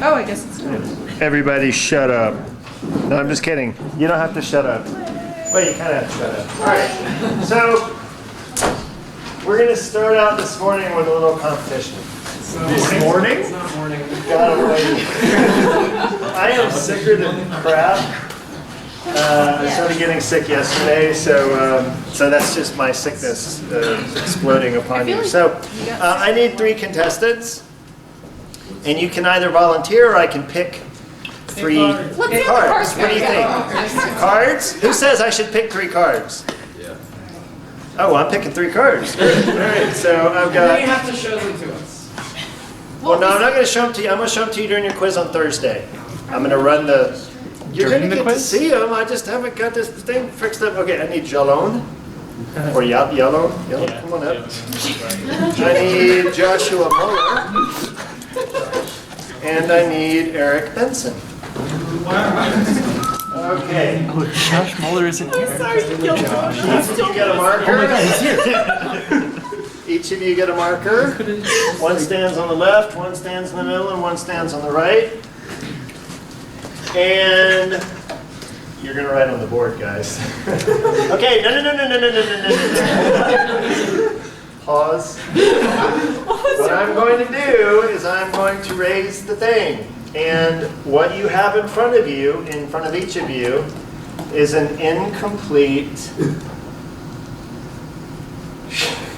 Oh, I guess it's not. Everybody shut up. No, I'm just kidding. You don't have to shut up. Well, you kind of have to shut up. All right. So we're going to start out this morning with a little competition. This morning? It's not morning. God almighty. I am sicker than crap. I started getting sick yesterday, so that's just my sickness exploding upon you. So I need 3 contestants, and you can either volunteer or I can pick 3 cards. What do you think? Cards? Who says I should pick 3 cards? Yeah. Oh, I'm picking 3 cards. All right, so I've got. You have to show them to us. Well, no, I'm not going to show them to you. I'm going to show them to you during your quiz on Thursday. I'm going to run the. You're going to get to see them. I just haven't got this thing fixed up. Okay, I need Jalone. Or yellow. Yeah. Come on up. I need Joshua Muller. And I need Eric Benson. Okay. Oh, Josh Muller isn't here. I'm sorry to kill Josh. You get a marker. Oh my God, he's here. Each of you get a marker. One stands on the left, one stands in the middle, and one stands on the right. And you're going to write on the board, guys. Okay, no. Pause. What I'm going to do is I'm going to raise the thing. And what you have in front of you, in front of each of you, is an incomplete...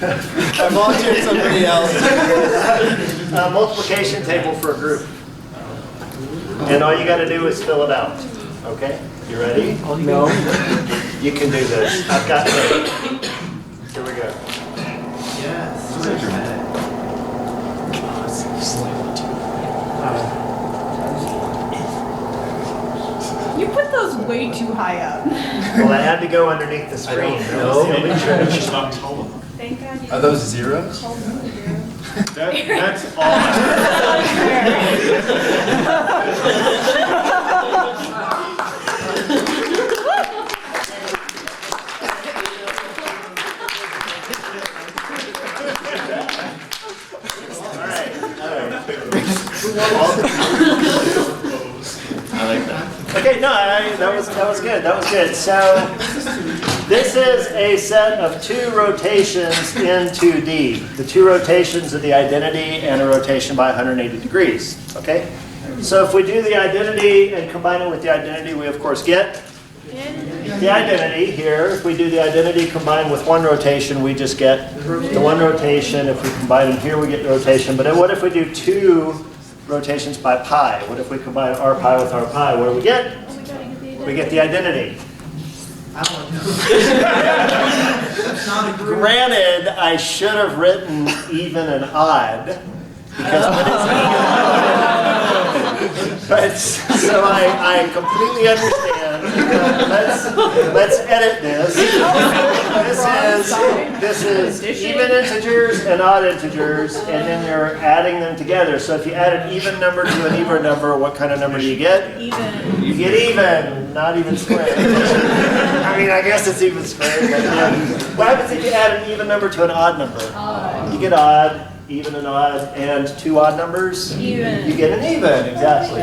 I volunteered somebody else. a multiplication table for a group. And all you got to do is fill it out. Okay? You ready? No. You can do this. I've got it. Here we go. Yes. You put those way too high up. Well, I had to go underneath the screen. She's not tall enough. Thank God you Are those zeros? That's all. I like that. Okay, no, that was good. That was good. So this is a set of 2 rotations in 2D. The 2 rotations of the identity and a rotation by 180 degrees. Okay? So if we do the identity and combine it with the identity, we of course get the identity here. If we do the identity combined with 1 rotation, we just get the 1 rotation. If we combine them here, we get the rotation. But what if we do 2 rotations by pi? What if we combine our pi with our pi? What do we get? We get the identity. Granted, I should have written even and odd, because when it's but so I completely understand. Let's edit this. This is even integers and odd integers, and then you're adding them together. So if you add an even number to an even number, what kind of number do you get? Even. You get even, not even squared. I mean, I guess it's even squared. But yeah. What happens if you add an even number to an odd number? Odd. You get odd, even and odd, and 2 odd numbers? Even. You get an even, exactly.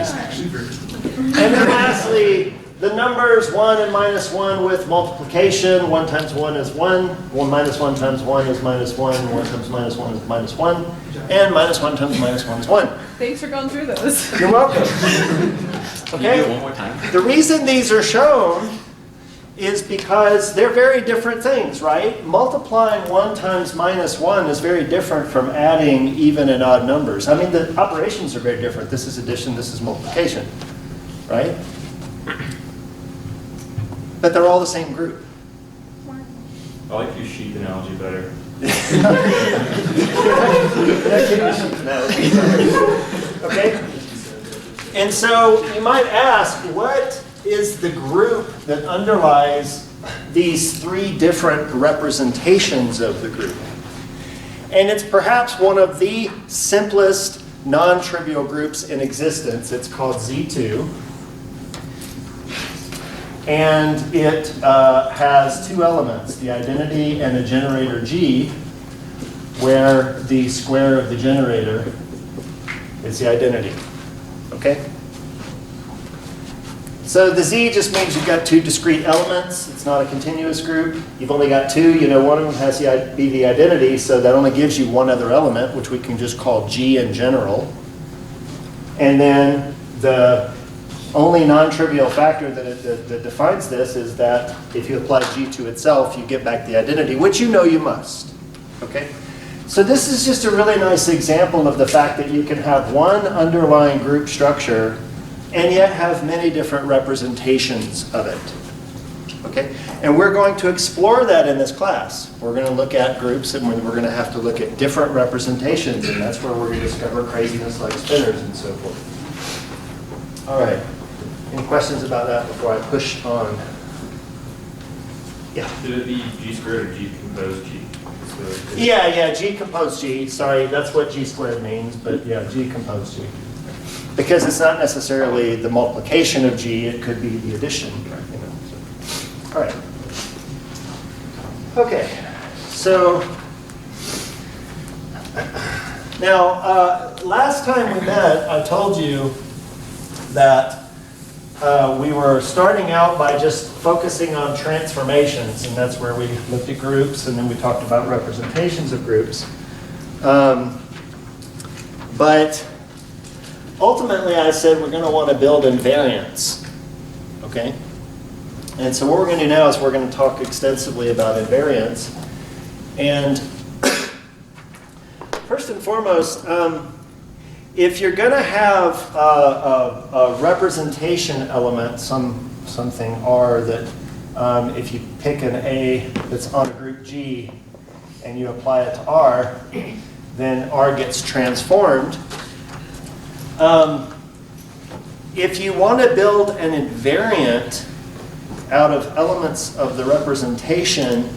And then lastly, the numbers 1 and -1 with multiplication. 1 times 1 is 1. 1 minus 1 times 1 is -1. 1 times -1 is -1. And -1 times -1 is 1. Thanks for going through those. You're welcome. Can you do it one more time? The reason these are shown is because they're very different things, right? Multiplying 1 times -1 is very different from adding even and odd numbers. I mean, the operations are very different. This is addition, this is multiplication, right? But they're all the same group. I like your sheep analogy better. Okay? And so you might ask, what is the group that underlies these 3 different representations of the group? And it's perhaps one of the simplest non-trivial groups in existence. It's called Z2. And it has 2 elements, the identity and a generator G, where the square of the generator is the identity. Okay? So the Z just means you've got two discrete elements. It's not a continuous group. You've only got two. You know, one of them has to be the identity, so that only gives you one other element, which we can just call G in general. And then the only non-trivial factor that defines this is that if you apply G to itself, you get back the identity, which you know you must. Okay? So this is just a really nice example of the fact that you can have one underlying group structure and yet have many different representations of it. Okay? And we're going to explore that in this class. We're going to look at groups and we're going to have to look at different representations, and that's where we're going to discover craziness like spinners and so forth. All right. Any questions about that before I push on? Yeah. Should it be G squared or G composed G? Yeah, G composed G. Sorry, that's what G squared means, but yeah, G composed G. Because it's not necessarily the multiplication of G, it could be the addition. You know, so. All right. Okay, so now last time we met, I told you that we were starting out by just focusing on transformations, and that's where we looked at groups, and then we talked about representations of groups. But ultimately, I said we're going to want to build invariants, okay? And so what we're going to do now is we're going to talk extensively about invariants. And first and foremost, if you're going to have a representation element, something R that if you pick an A that's on a group G and you apply it to R, then R gets transformed. If you want to build an invariant out of elements of the representation,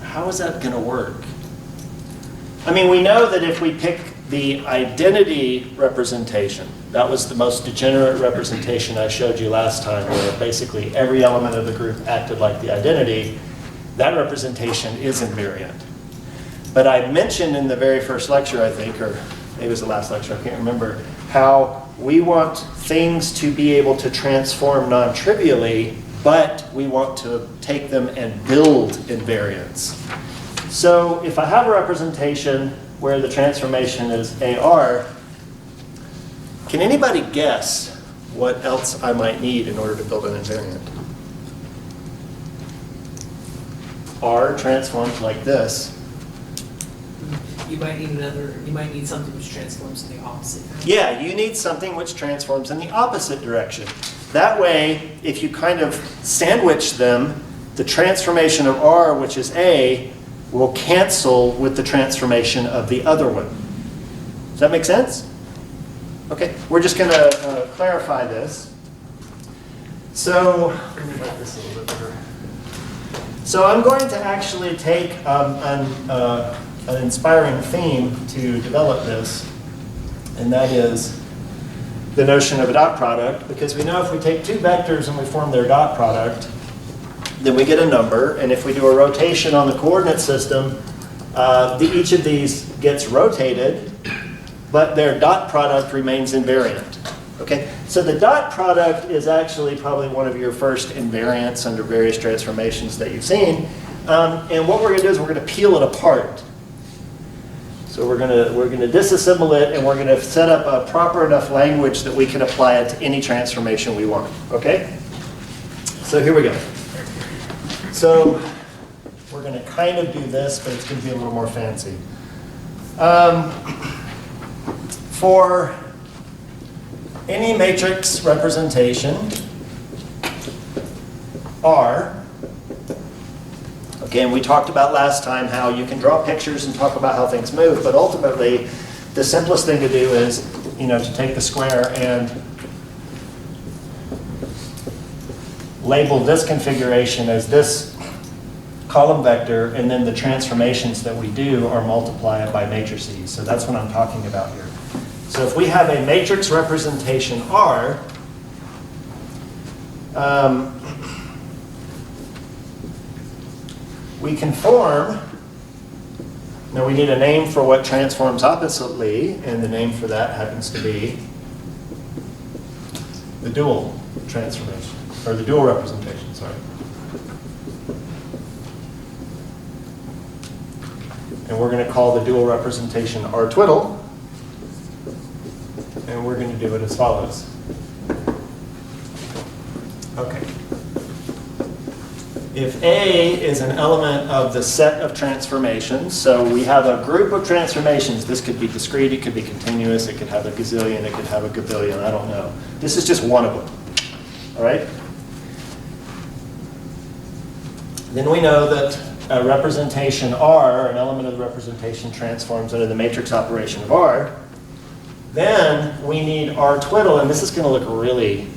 how is that going to work? I mean, we know that if we pick the identity representation, that was the most degenerate representation I showed you last time, where basically every element of the group acted like the identity, that representation is invariant. But I mentioned in the very first lecture, I think, or maybe it was the last lecture, I can't remember, how we want things to be able to transform non-trivially, but we want to take them and build invariants. So if I have a representation where the transformation is AR, can anybody guess what else I might need in order to build an invariant? R transformed like this. You might need something which transforms in the opposite. Yeah, you need something which transforms in the opposite direction. That way, if you kind of sandwich them, the transformation of R, which is A, will cancel with the transformation of the other one. Does that make sense? Okay, we're just going to clarify this. So, let me write this a little bit better. So I'm going to actually take an inspiring theme to develop this, and that is the notion of a dot product, because we know if we take two vectors and we form their dot product, then we get a number, and if we do a rotation on the coordinate system, each of these gets rotated, but their dot product remains invariant. Okay, so the dot product is actually probably one of your first invariants under various transformations that you've seen, and what we're going to do is we're going to peel it apart. So we're going to disassemble it, and we're going to set up a proper enough language that we can apply it to any transformation we want. Okay? So here we go. So we're going to kind of do this, but it's going to be a little more fancy. For any matrix representation, R, okay, and we talked about last time how you can draw pictures and talk about how things move, but ultimately the simplest thing to do is, to take the square and label this configuration as this column vector, and then the transformations that we do are multiply it by matrices. So that's what I'm talking about here. So if we have a matrix representation R, we can form Now we need a name for what transforms oppositely, and the name for that happens to be the dual transformation, or the dual representation, sorry. And we're going to call the dual representation R twiddle, and we're going to do it as follows. Okay. If A is an element of the set of transformations, so we have a group of transformations. This could be discrete, it could be continuous, it could have a gazillion, it could have a gabillion, I don't know. This is just one of them, all right? Then we know that a representation R, an element of the representation, transforms under the matrix operation of R. Then we need R twiddle, and this is going to look really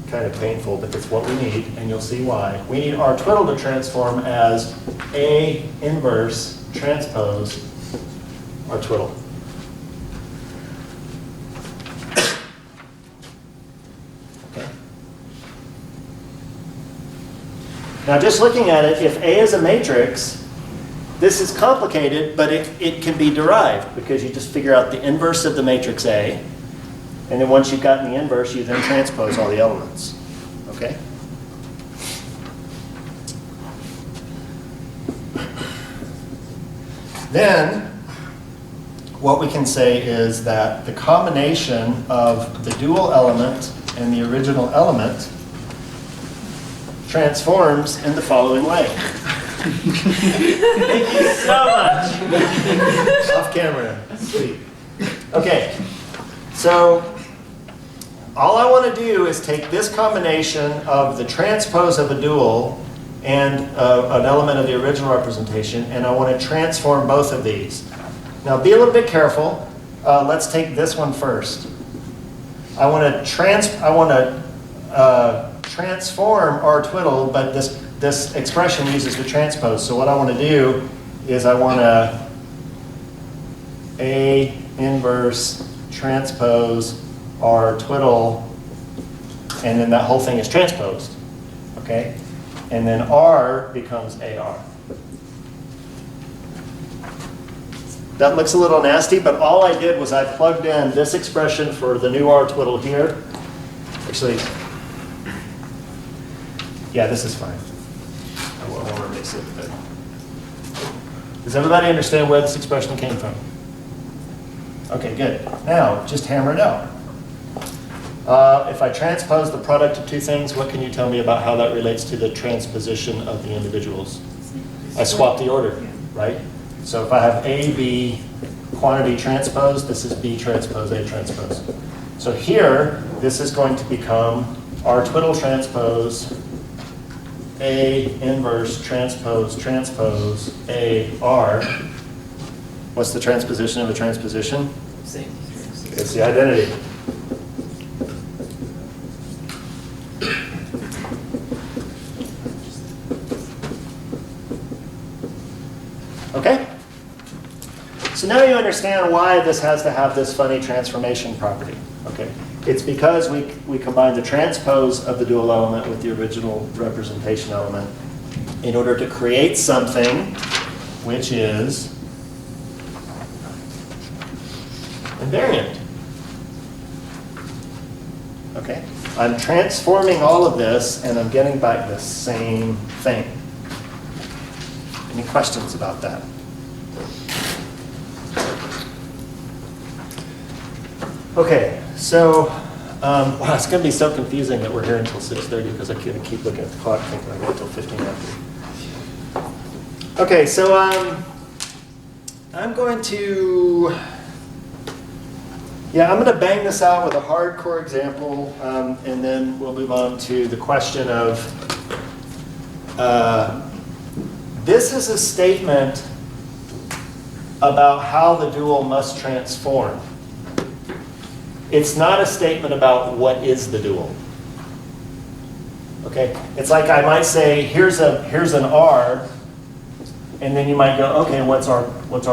kind of painful, but it's what we need, and you'll see why. We need R twiddle to transform as A inverse transpose R twiddle. Okay. Now just looking at it, if A is a matrix, this is complicated, but it can be derived because you just figure out the inverse of the matrix A, and then once you've gotten the inverse, you then transpose all the elements. Okay? Then, what we can say is that the combination of the dual element and the original element transforms in the following way. Thank you so much. Off camera. Sweet. Okay. So, all I want to do is take this combination of the transpose of a dual and an element of the original representation, and I want to transform both of these. Now be a little bit careful. Let's take this one first. I want to transform R twiddle, but this expression uses the transpose. So what I want to do is I want to A inverse transpose R twiddle, and then that whole thing is transposed, okay? And then R becomes AR. That looks a little nasty, but all I did was I plugged in this expression for the new R twiddle here. Actually, yeah, this is fine. I won't erase it. But does everybody understand where this expression came from? Okay, good. Now, just hammer it out. If I transpose the product of two things, what can you tell me about how that relates to the transposition of the individuals? I swap the order, right? So if I have A, B, quantity transposed, this is B transpose, A transpose. So here, this is going to become R twiddle transpose, A inverse transpose, transpose, A, R. What's the transposition of a transposition? Same. It's the identity. Okay? So now you understand why this has to have this funny transformation property. Okay? It's because we combine the transpose of the dual element with the original representation element in order to create something which is invariant. Okay? I'm transforming all of this and I'm getting back the same thing. Any questions about that? Okay, so wow, it's going to be so confusing that we're here until 6:30 because I couldn't keep looking at the clock thinking I got until 15 after. Okay, so I'm going to bang this out with a hardcore example, and then we'll move on to the question of, this is a statement about how the dual must transform. It's not a statement about what is the dual. Okay, it's like I might say, here's an R, and then you might go, okay, what's R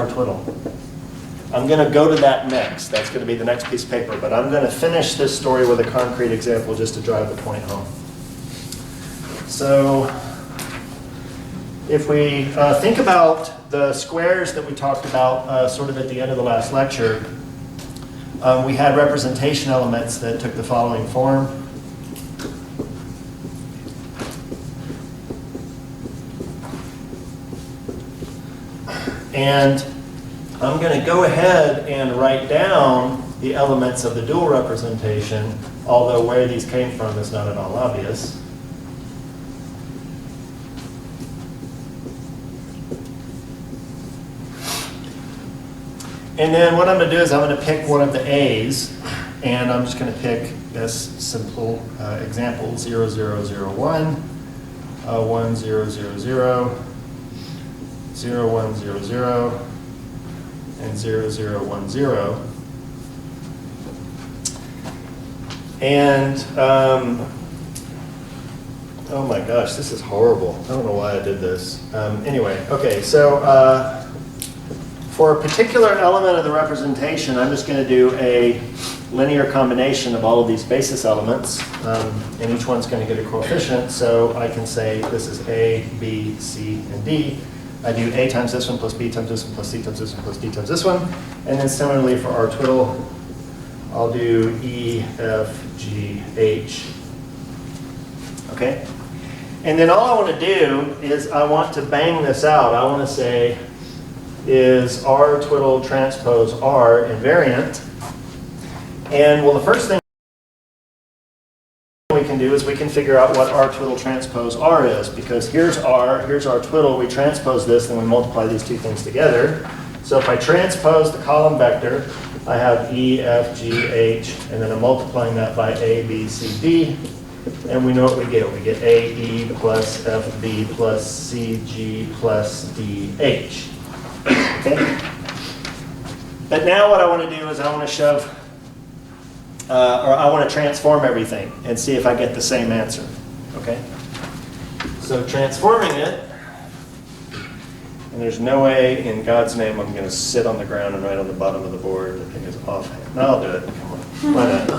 twiddle? I'm going to go to that next. That's going to be the next piece of paper. But I'm going to finish this story with a concrete example just to drive the point home. So if we think about the squares that we talked about sort of at the end of the last lecture, we had representation elements that took the following form. And I'm going to go ahead and write down the elements of the dual representation, although where these came from is not at all obvious. And then what I'm going to do is I'm going to pick one of the A's, and I'm just going to pick this simple example, 0, 0, 0, 1, 1, 0, 0, 0, 0, 1, 0, 0, and 0, 0, 1, 0. And, oh my gosh, this is horrible. I don't know why I did this. Anyway, okay, so for a particular element of the representation, I'm just going to do a linear combination of all of these basis elements, and each one's going to get a coefficient, so I can say this is A, B, C, and D. I do A times this one plus B times this one plus C times this one plus D times this one, and then similarly for our twiddle, I'll do E, F, G, H. Okay? And then all I want to do is I want to bang this out. I want to say, is R twiddle transpose R invariant? And well, the first thing we can do is we can figure out what R twiddle transpose R is, because here's our twiddle, we transpose this, then we multiply these two things together. So if I transpose the column vector, I have E, F, G, H, and then I'm multiplying that by A, B, C, D, and we know what we get. We get A, E plus F, B plus C, G plus D, H. Okay? But now what I want to do is I want to shove, or I want to transform everything and see if I get the same answer. Okay? So transforming it, and there's no way in God's name I'm going to sit on the ground and write on the bottom of the board. The thing is offhand. No, I'll do it. Come on. Why not?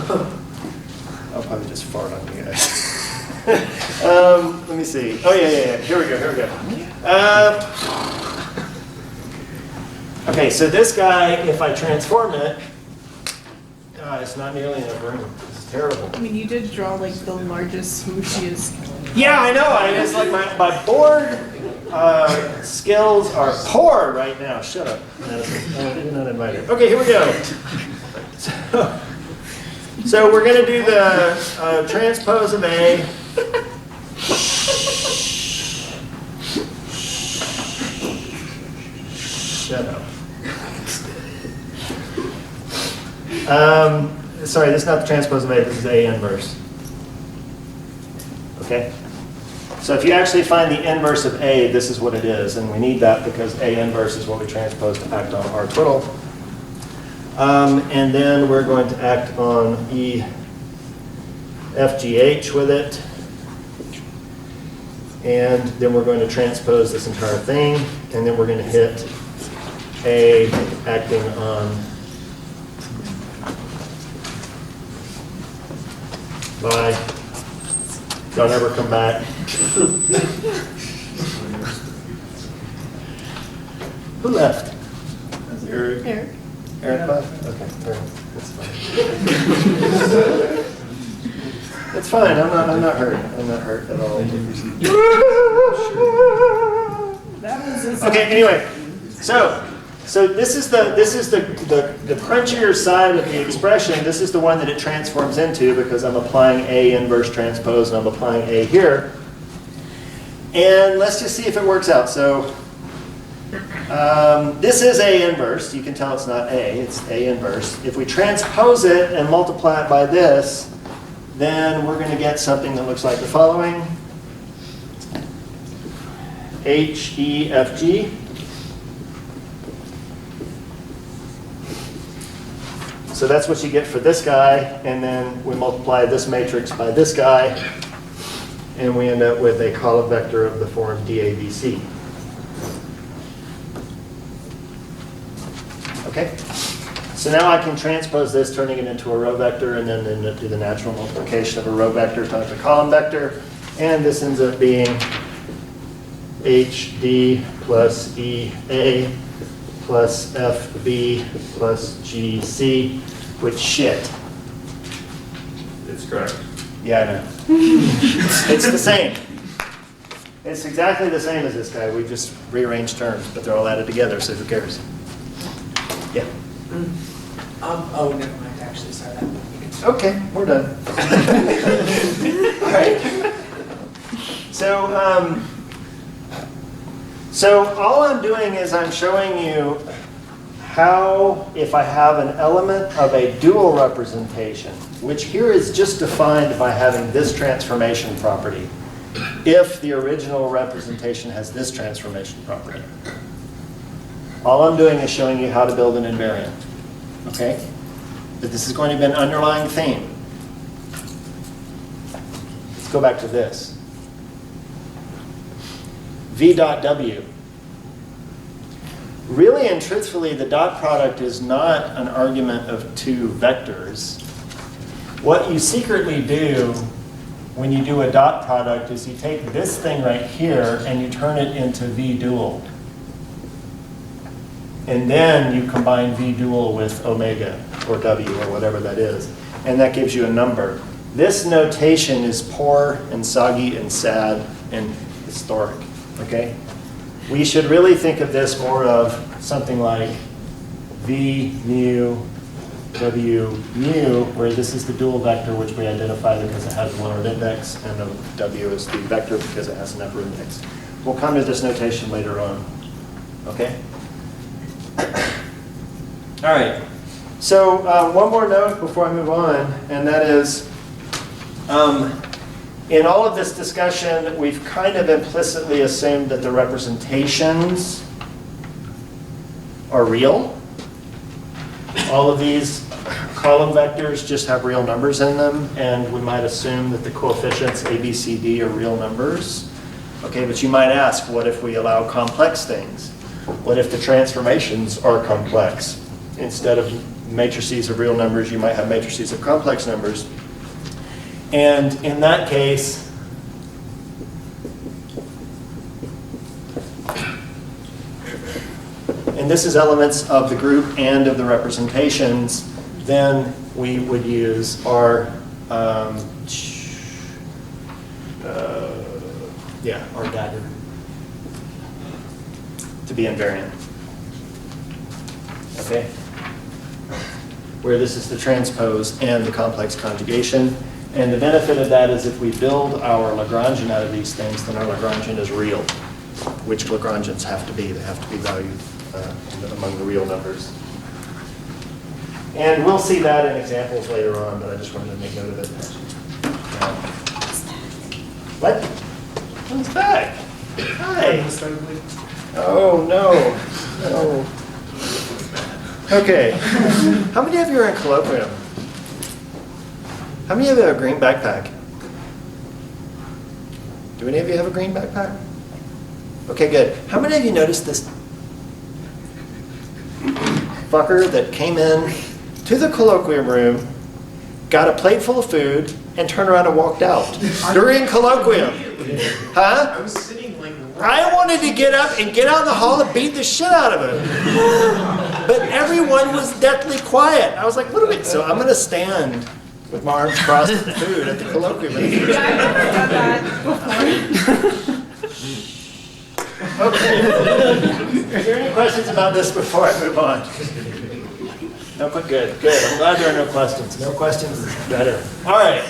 I'll probably just fart on you guys. Let me see. Oh, yeah. Here we go. Okay, so this guy, if I transform it, it's not nearly enough room. It's terrible. I mean, you did draw like the largest, smooshiest. Yeah, I know. It's like my board skills are poor right now. Shut up, Madison. You're not invited. Okay, here we go. So we're going to do the transpose of A. Shut up. Sorry, this is not the transpose of A, this is A inverse. Okay? So if you actually find the inverse of A, this is what it is, and we need that because A inverse is what we transpose to act on R twiddle. And then we're going to act on E, F, G, H with it. And then we're going to transpose this entire thing, and then we're going to hit A acting on bye. Don't ever come back. Who left? Eric. Eric left? Okay, that's fine. It's fine. I'm not hurt. I'm not hurt at all. Okay. Anyway, so this is the crunchier side of the expression. This is the one that it transforms into because I'm applying A inverse transpose and I'm applying A here. And let's just see if it works out. So this is A inverse. You can tell it's not A. It's A inverse. If we transpose it and multiply it by this, then we're going to get something that looks like the following. H, E, F, G. So that's what you get for this guy, and then we multiply this matrix by this guy, and we end up with a column vector of the form DABC. Okay? So now I can transpose this, turning it into a row vector, and then do the natural multiplication of a row vector times a column vector, and this ends up being HD plus EA plus FB plus GC, which shit. It's correct. Yeah, I know. It's the same. It's exactly the same as this guy. We just rearranged terms, but they're all added together, so who cares? Yeah. Oh, never mind, actually, sorry. You can- Okay, we're done. All right. So all I'm doing is I'm showing you how, if I have an element of a dual representation, which here is just defined by having this transformation property, if the original representation has this transformation property. All I'm doing is showing you how to build an invariant, okay? But this is going to be an underlying theme. Let's go back to this. V.W. Really and truthfully, the dot product is not an argument of two vectors. What you secretly do when you do a dot product is you take this thing right here and you turn it into V dual. And then you combine V dual with omega or W or whatever that is. And that gives you a number. This notation is poor and soggy and sad and historic, okay? We should really think of this more of something like V mu W mu, where this is the dual vector which we identify because it has one root index, and the W is the vector because it has an upper index. We'll come to this notation later on, okay? All right, so one more note before I move on, and that is, in all of this discussion, we've kind of implicitly assumed that the representations are real. All of these column vectors just have real numbers in them, and we might assume that the coefficients A, B, C, D are real numbers. Okay, but you might ask, what if we allow complex things? What if the transformations are complex? Instead of matrices of real numbers, you might have matrices of complex numbers. And in that case, and this is elements of the group and of the representations, then we would use our, our dagger to be invariant. Okay? Where this is the transpose and the complex conjugation. And the benefit of that is if we build our Lagrangian out of these things, then our Lagrangian is real, which Lagrangians have to be. They have to be valued among the real numbers. And we'll see that in examples later on, but I just wanted to make note of it. What? Who's back? Hi. Oh, no. No. Okay. How many of you are in colloquium? How many of you have a green backpack? Do any of you have a green backpack? Okay, good. How many of you noticed this fucker that came in to the colloquium room, got a plate full of food, and turned around and walked out during colloquium? Huh? I was sitting like. I wanted to get up and get out in the hall and beat the shit out of him. But everyone was deathly quiet. I was like, what do we... So I'm going to stand with my arms crossed with the food at the colloquium. I've never done that before. Okay. Are there any questions about this before I move on? No, but good, good. I'm glad there are no questions. No questions is better. All right.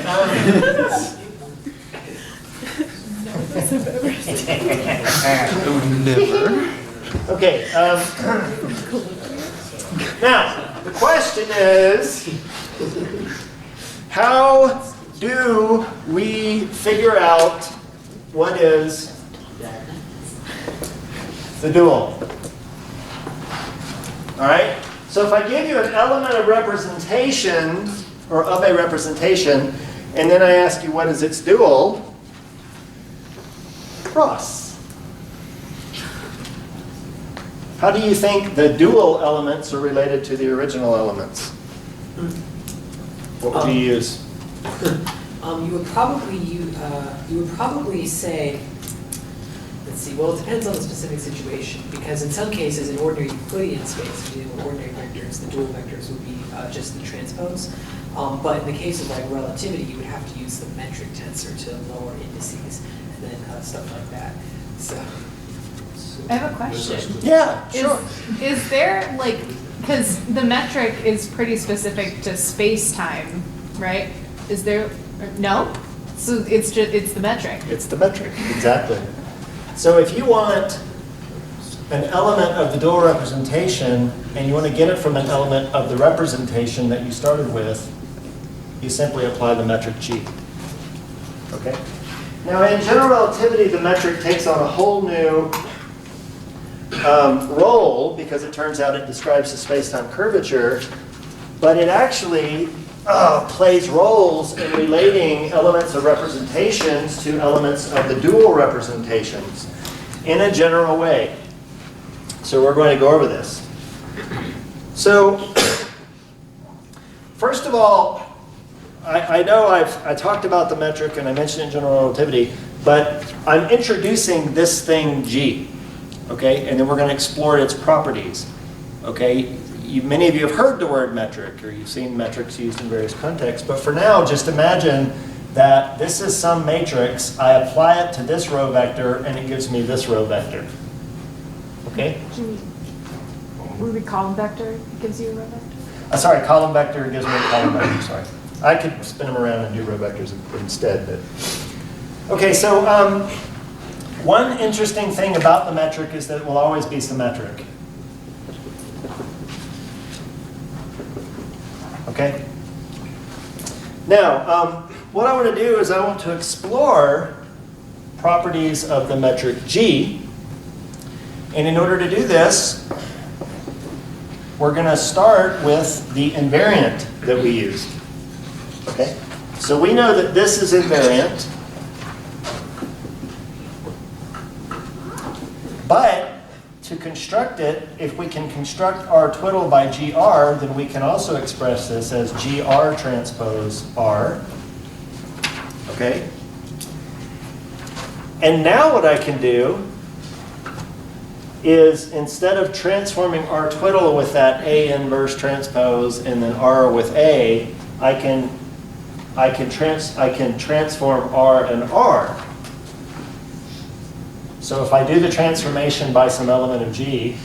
Never. Okay. Now, the question is, how do we figure out what is the dual? All right? So if I give you an element of representation, or of a representation, and then I ask you what is its dual, cross. How do you think the dual elements are related to the original elements? What would you use? You would probably say, let's indice? Well, it depends on the specific situation, because in some cases, in ordinary Euclidean space, dealing with ordinary vectors, the dual vectors would be just the transpose. But in the case of like relativity, you would have to use the metric tensor to lower indices, and then stuff like that. So. I have a question. Yeah, sure. Is there like, because the metric is pretty specific to space-time, right? Is there, no? So it's just, it's the metric. It's the metric, exactly. So if you want an element of the dual representation and you want to get it from an element of the representation that you started with, you simply apply the metric G. Okay? Now in general relativity, the metric takes on a whole new role, because it turns out it describes the space-time curvature, but it actually plays roles in relating elements of representations to elements of the dual representations in a general way. So we're going to go over this. So first of all, I know I talked about the metric and I mentioned in general relativity, but I'm introducing this thing G. Okay, and then we're going to explore its properties. Okay, many of you have heard the word metric, or you've seen metrics used in various contexts, but for now, just imagine that this is some matrix, I apply it to this row vector, and it gives me this row vector. Okay? Would we column vector gives you a row vector? Sorry, column vector gives me a column vector, sorry. I could spin them around and do row vectors instead, but. Okay, so one interesting thing about the metric is that it will always be symmetric. Okay? Now, what I want to do is I want to explore properties of the metric G. And in order to do this, we're going to start with the invariant that we used. Okay? So we know that this is invariant. But to construct it, if we can construct R twiddle by GR, then we can also express this as GR transpose R. Okay? And now what I can do is, instead of transforming R twiddle with that A inverse transpose and then R with A, I can transform R and R. So if I do the transformation by some element of G,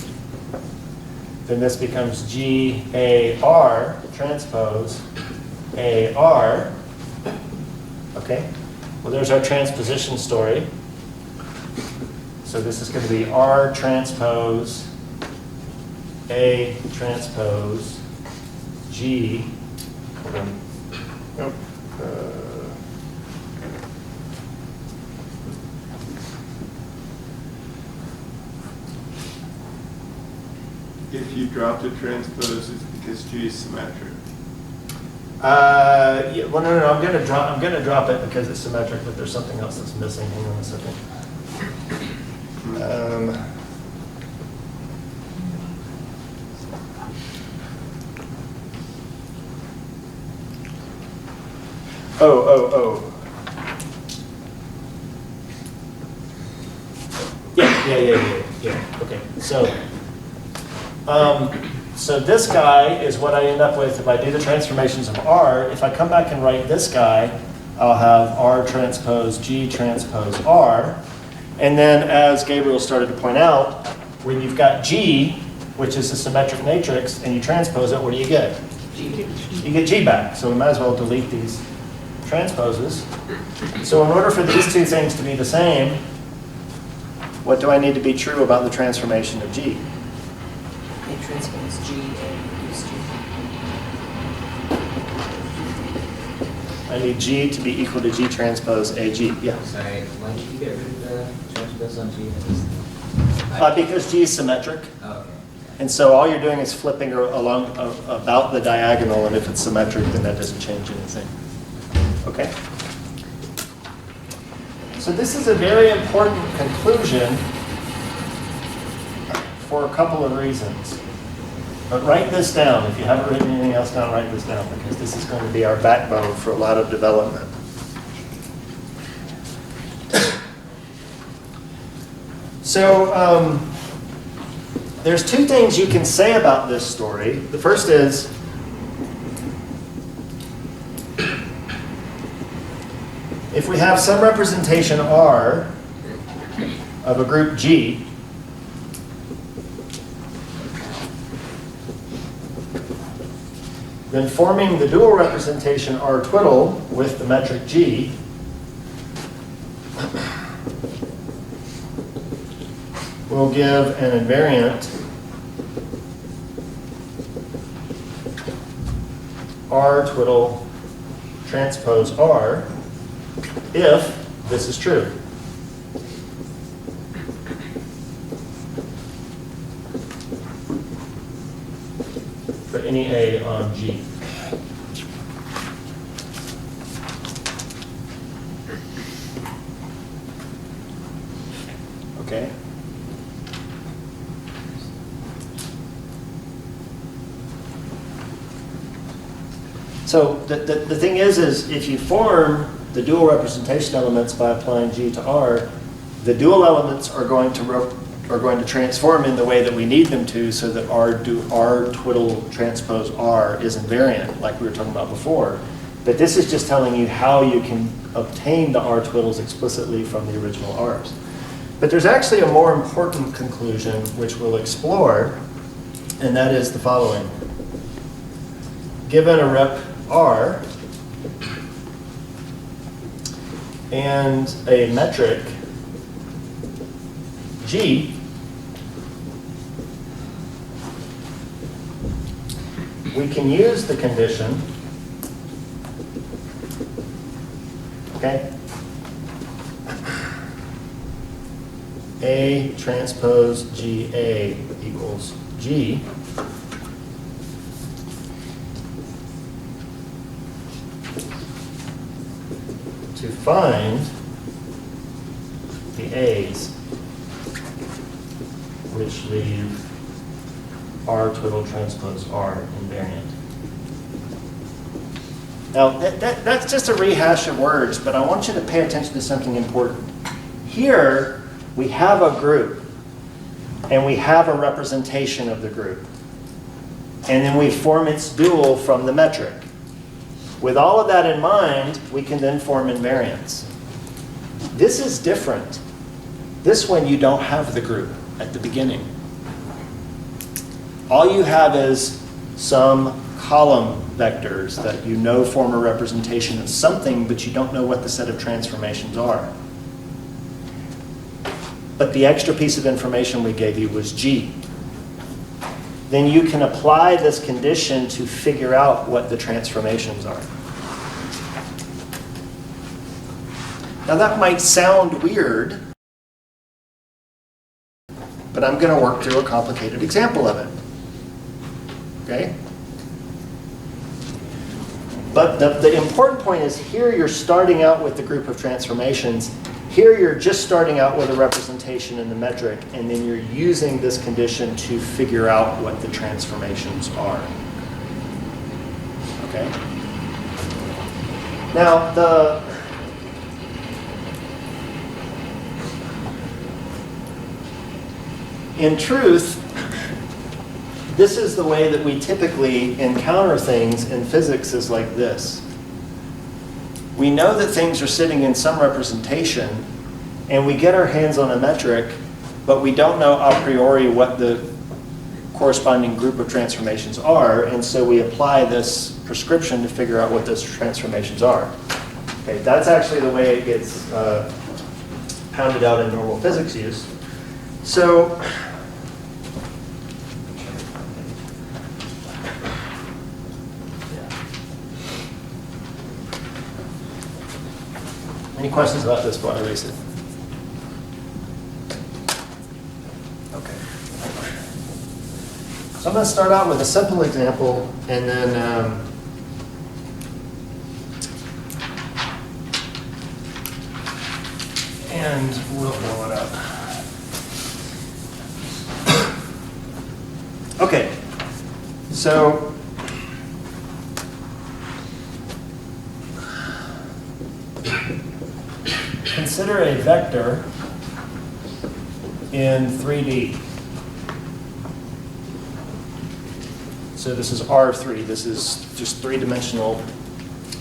then this becomes GAR transpose AR. Okay? Well, there's our transposition story. So this is going to be R transpose A transpose G. Hold on. Nope. If you drop the transpose, it's because G is symmetric. Yeah, well, no, I'm going to drop it because it's symmetric, but there's something else that's missing. Hang on a second. Oh. Yeah. Okay. So this guy is what I end up with if I do the transformations of R. If I come back and write this guy, I'll have R transpose G transpose R. And then, as Gabriel started to point out, when you've got G, which is a symmetric matrix, and you transpose it, what do you get? G. You get G back. So we might as well delete these transposes. So in order for these two things to be the same, what do I need to be true about the transformation of G? A transpose G, A equals G. I need G to be equal to G transpose AG. Yeah. Sorry, why did you get rid of the transpose on G? Because G is symmetric. Oh, okay. And so all you're doing is flipping along about the diagonal, and if it's symmetric, then that doesn't change anything. Okay? So this is a very important conclusion for a couple of reasons. But write this down. If you haven't written anything else down, write this down, because this is going to be our backbone for a lot of development. So there's two things you can say about this story. The first is, if we have some representation R of a group G, then forming the dual representation R twiddle with the metric G will give an invariant R twiddle transpose R if this is true. For any A on G. Okay. So the thing is if you form the dual representation elements by applying G to R, the dual elements are going to transform in the way that we need them to, so that R twiddle transpose R is invariant, like we were talking about before. But this is just telling you how you can obtain the R twiddles explicitly from the original R's. But there's actually a more important conclusion which we'll explore, and that is the following. Given a rep R and a metric G, we can use the condition, okay, A transpose GA equals G, to find the A's which leave R twiddle transpose R invariant. Now, that's just a rehash of words, but I want you to pay attention to something important. Here, we have a group, and we have a representation of the group. And then we form its dual from the metric. With all of that in mind, we can then form invariants. This is different. This one, you don't have the group at the beginning. All you have is some column vectors that you know form a representation of something, but you don't know what the set of transformations are. But the extra piece of information we gave you was G. Then you can apply this condition to figure out what the transformations are. Now that might sound weird, but I'm going to work through a complicated example of it. Okay? But the important point is here you're starting out with the group of transformations. Here you're just starting out with a representation in the metric, and then you're using this condition to figure out what the transformations are. Okay? Now, in truth, this is the way that we typically encounter things in physics, is like this. We know that things are sitting in some representation, and we get our hands on a metric, but we don't know a priori what the corresponding group of transformations are, and so we apply this prescription to figure out what those transformations are. Okay, that's actually the way it gets pounded out in normal physics use. So, any questions about this before I erase it? Okay. So I'm going to start out with a simple example, and then we'll blow it up. Okay. So consider a vector in 3D. So this is R3. This is just three-dimensional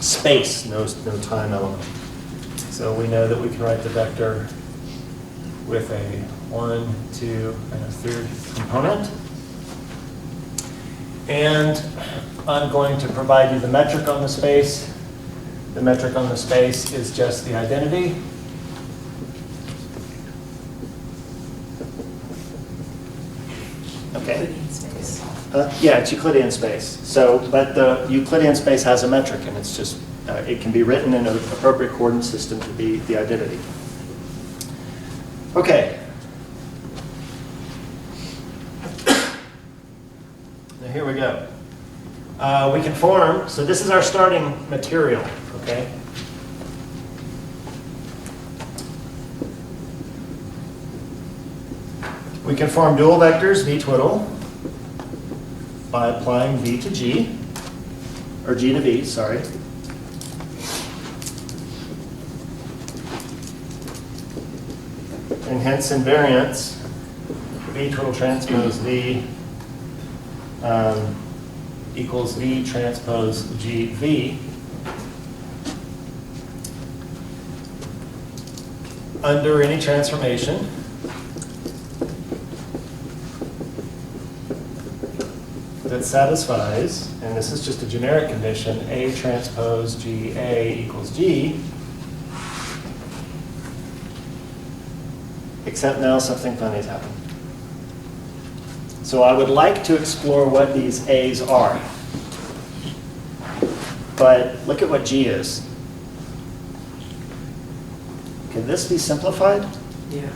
space, no time element. So we know that we can write the vector with a 1, 2, and a third component. And I'm going to provide you the metric on the space. The metric on the space is just the identity. Okay. Euclidean space. Yeah, it's Euclidean space. So, but the Euclidean space has a metric, and it's just, it can be written in an appropriate coordinate system to be the identity. Okay. Now here we go. We can form, so this is our starting material, okay? We can form dual vectors v twiddle by applying v to g, or g to v, sorry. And hence invariance, v twiddle transpose v equals v transpose gv under any transformation that satisfies, and this is just a generic condition, A transpose GA equals G, except now something funny's happened. So I would like to explore what these A's are. But look at what G is. Can this be simplified? Yeah.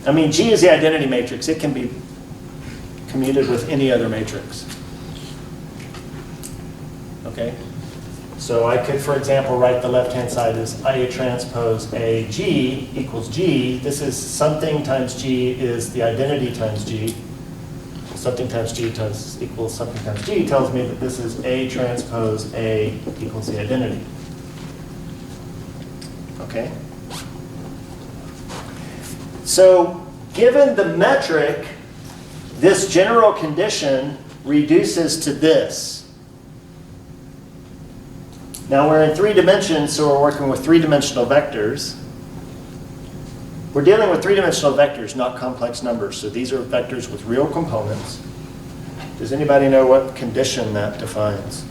I mean, G is the identity matrix. It can be commuted with any other matrix. Okay? So I could, for example, write the left-hand side as A transpose A G equals G. This is something times G is the identity times G. Something times G equals something times G tells me that this is A transpose A equals the identity. Okay? So given the metric, this general condition reduces to this. Now we're in 3 dimensions, so we're working with 3-dimensional vectors. We're dealing with 3-dimensional vectors, not complex numbers. So these are vectors with real components. Does anybody know what condition that defines?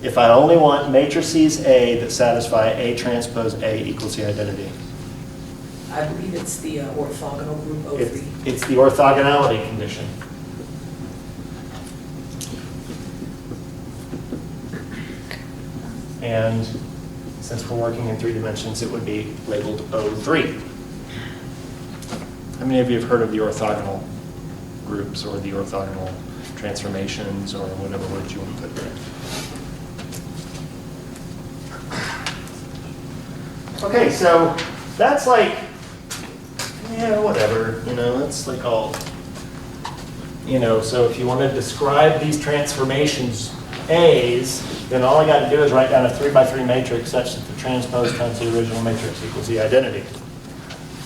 If I only want matrices A that satisfy A transpose A equals the identity. I believe it's the orthogonal group O3. It's the orthogonality condition. And since we're working in 3 dimensions, it would be labeled O3. How many of you have heard of the orthogonal groups or the orthogonal transformations or whatever words you want to put there? Okay, so that's like, yeah, whatever, that's like all, so if you want to describe these transformations A's, then all I got to do is write down a 3x3 matrix such that the transpose times the original matrix equals the identity.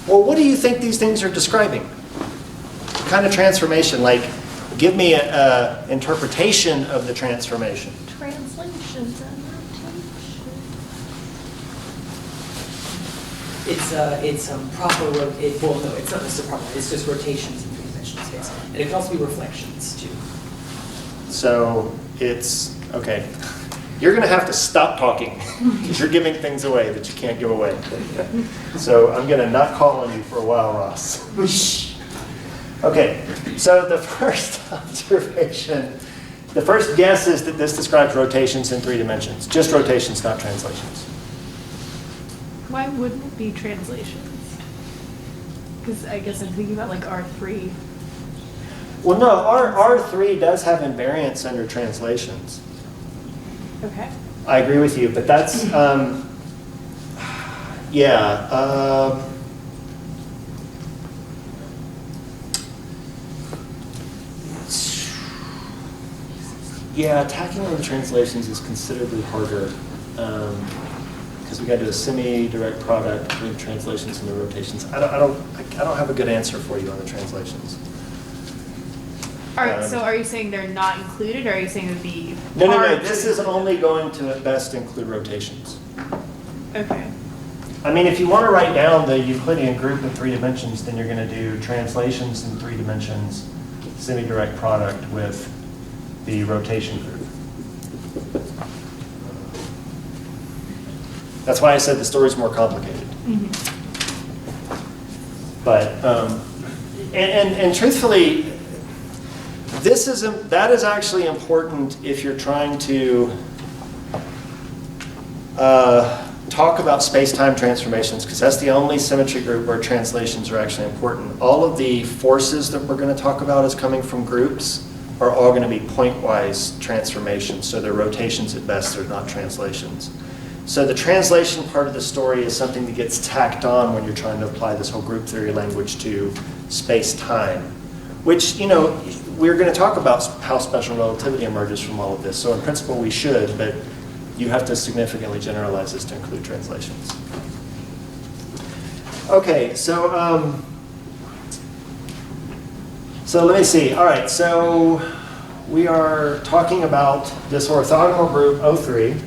Well, what do you think these things are describing? What kind of transformation? Like, give me an interpretation of the transformation. Translations and rotation. It's proper, well, no, it's not necessarily proper, it's just rotations in 3-dimensional space. And it can also be reflections, too. So it's, okay. You're going to have to stop talking because you're giving things away that you can't give away. So I'm going to not call on you for a while, Ross. Okay, so the first observation, the first guess is that this describes rotations in 3 dimensions. Just rotations, not translations. Why wouldn't it be translations? Because I guess I'm thinking about like R3. Well, no, R3 does have invariance under translations. Okay. I agree with you, but that's, yeah. Yeah, tackling the translations is considerably harder. because we got to do a semi-direct product with translations into rotations. I don't have a good answer for you on the translations. All right, so are you saying they're not included, or are you saying it would be No, hard this to- is only going to at best include rotations. Okay. I mean, if you want to write down the Euclidean group in 3 dimensions, then you're going to do translations in 3 dimensions, semi-direct product with the rotation group. That's why I said the story's more complicated. But, and truthfully, that is actually important if you're trying to talk about space-time transformations, because that's the only symmetry group where translations are actually important. All of the forces that we're going to talk about as coming from groups are all going to be point-wise transformations, so they're rotations at best, they're not translations. So the translation part of the story is something that gets tacked on when you're trying to apply this whole group theory language to space-time, which, you know, we're going to talk about how special relativity emerges from all of this. So in principle we should, but you have to significantly generalize this to include translations. Okay, so let me see. All right, so we are talking about this orthogonal group O3.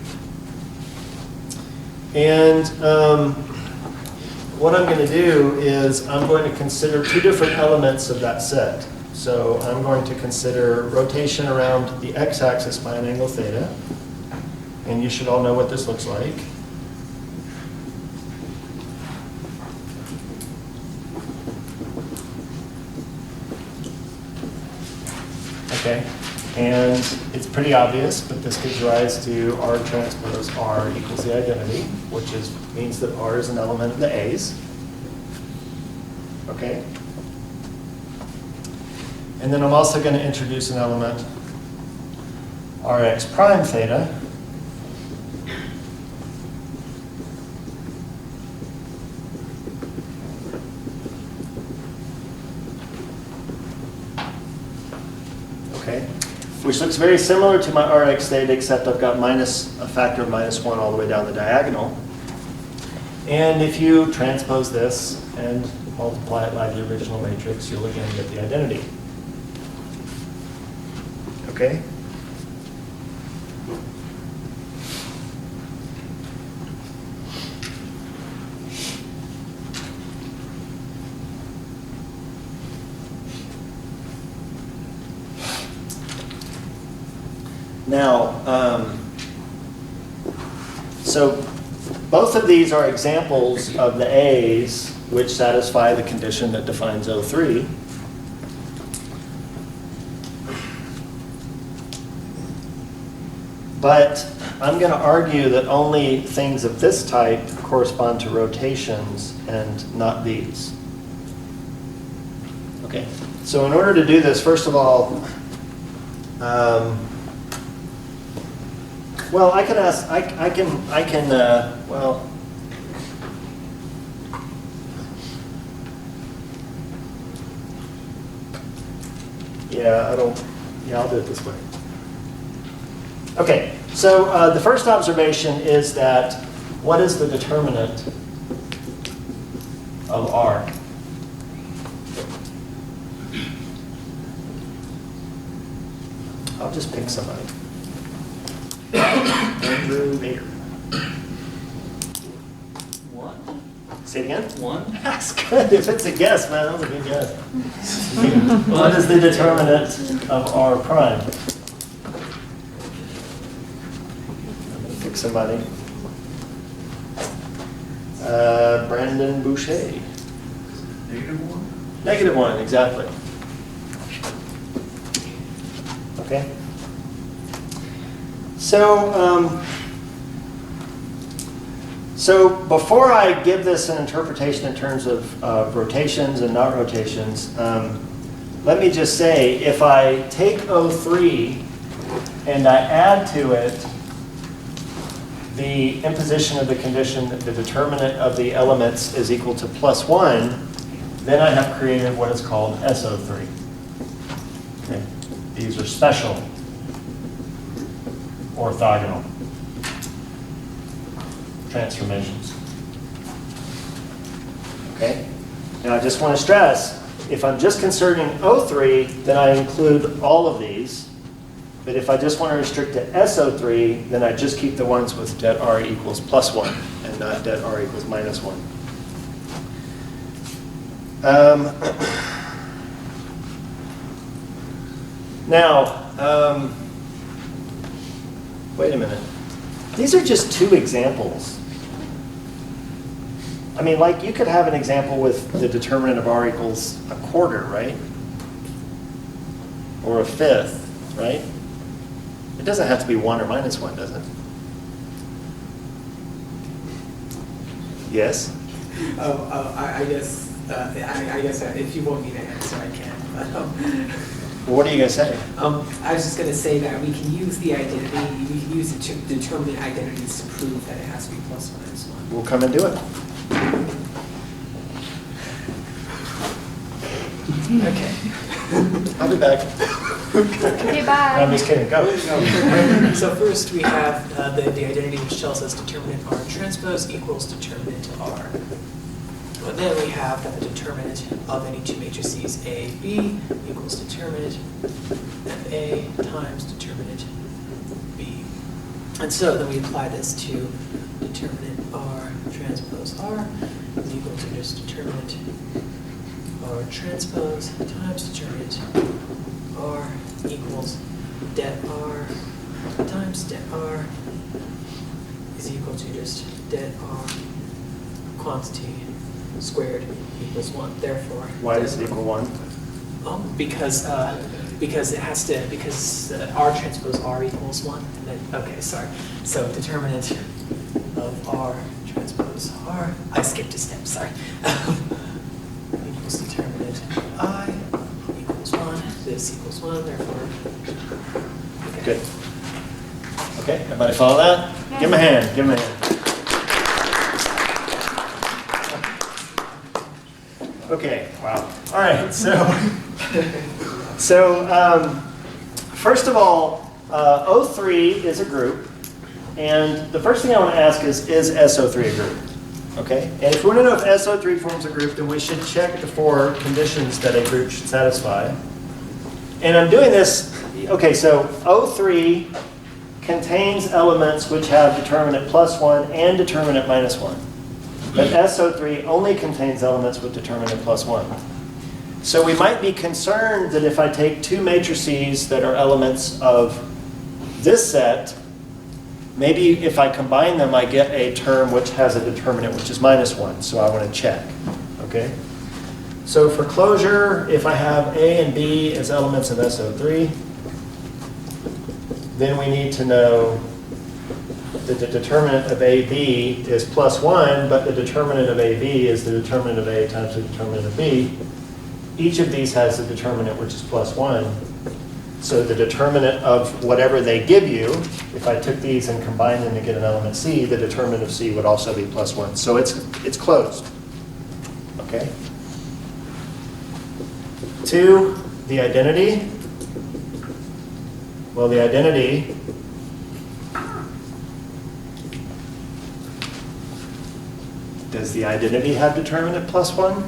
And what I'm going to do is I'm going to consider 2 different elements of that set. So I'm going to consider rotation around the x-axis by an angle theta. And you should all know what this looks like. Okay, and it's pretty obvious, but this gives rise to R transpose R equals the identity, which means that R is an element of the A's. Okay. And then I'm also going to introduce an element, Rx prime theta, which looks very similar to my Rx theta, except I've got a factor of -1 all the way down the diagonal. And if you transpose this and multiply it by the original matrix, you'll again get the identity. Okay? Now, so both of these are examples of the A's which satisfy the condition that defines O3. But I'm going to argue that only things of this type correspond to rotations and not these. Okay, so in order to do this, first of all, well, I can ask, well, yeah, I'll do it this way. Okay, so the first observation is that what is the determinant of R? I'll just pick somebody. Andrew Baker. 1? Say it again? 1? That's good. If it's a guess, man, that was a good guess. What is the determinant of R prime? I'm going to pick somebody. Brandon Boucher. -1? -1, exactly. Okay. So before I give this an interpretation in terms of rotations and not rotations, let me just say, if I take O3 and I add to it the imposition of the condition that the determinant of the elements is equal to +1, then I have created what is called SO3. Okay. These are special orthogonal transformations. Okay? Now I just want to stress, if I'm just concerning O3, then I include all of these. But if I just want to restrict to SO3, then I just keep the ones with det R equals +1 and not det R equals -1. Now, wait a minute. These are just two examples. I mean, like you could have an example with the determinant of R equals a quarter, right? Or a fifth, right? It doesn't have to be 1 or -1, does it? Yes? I guess if you want me to answer, I can. But, Well, what are you going to say? I was just going to say that we can use the identity, we can use the determinant identities to prove that it has to be +1 -1. We'll come and do it. Okay. I'll be back. Okay, No, bye. I'm just kidding. Go. So first we have the identity which tells us determinant R transpose equals determinant R. And then we have that the determinant of any two matrices A, B equals determinant of A times determinant B. And so then we apply this to determinant R transpose R is equal to just determinant R transpose times determinant R equals det R times det R is equal to just det R quantity squared equals 1. Therefore, Why does it equal 1? Because it has to, because R transpose R equals 1. And then, okay, sorry. So determinant of R transpose R, I skipped a step, sorry. Equals determinant I equals 1. This equals 1, therefore. Okay. Good. Okay, everybody follow that? Give him a hand. Give him a hand. Okay, wow. All right, so first of all, O3 is a group, and the first thing I want to ask is SO3 a group? Okay, and if we want to know if SO3 forms a group, then we should check the 4 conditions that a group should satisfy. And I'm doing this, okay, so O3 contains elements which have determinant +1 and determinant -1. But SO3 only contains elements with determinant +1. So we might be concerned that if I take 2 matrices that are elements of this set, maybe if I combine them, I get a term which has a determinant which is -1. So I want to check. Okay? So for closure, if I have A and B as elements of SO3, then we need to know that the determinant of AB is +1, but the determinant of AB is the determinant of A times the determinant of B. Each of these has a determinant which is +1. So the determinant of whatever they give you, if I took these and combined them to get an element C, the determinant of C would also be +1. So it's closed. Okay? 2, the identity. Well, the identity does the identity have determinant +1?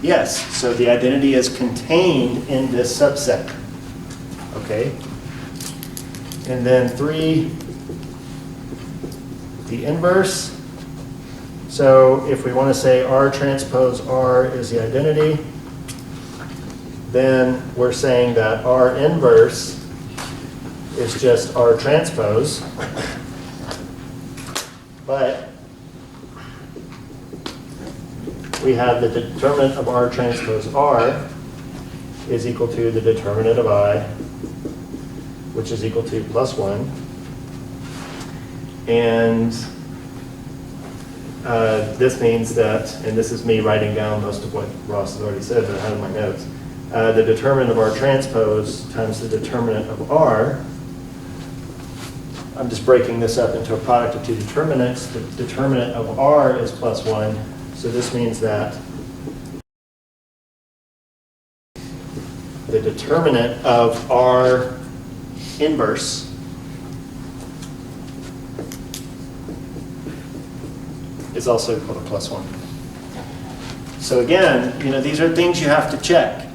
Yes, so the identity is contained in this subset. Okay? And then 3, the inverse. So if we want to say R transpose R is the identity, then we're saying that R inverse is just R transpose. But we have the determinant of R transpose R is equal to the determinant of I, which is equal to +1. And this means that, and this is me writing down most of what Ross has already said, but I have in my notes, the determinant of R transpose times the determinant of R. I'm just breaking this up into a product of 2 determinants. The determinant of R is +1. So this means that the determinant of R inverse is also equal to plus 1. So again, these are things you have to check.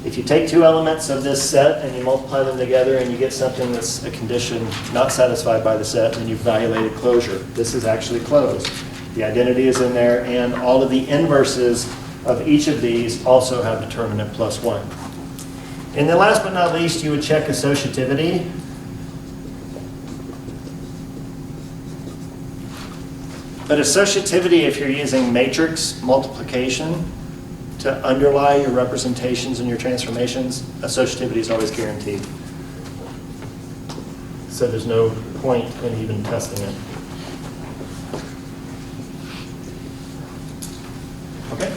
If you take two elements of this set and you multiply them together and you get something that's a condition not satisfied by the set, then you've violated closure. This is actually closed. The identity is in there, and all of the inverses of each of these also have determinant plus 1. And then last but not least, you would check associativity. But associativity, if you're using matrix multiplication to underlie your representations and your transformations, associativity is always guaranteed. So there's no point in even testing it. Okay?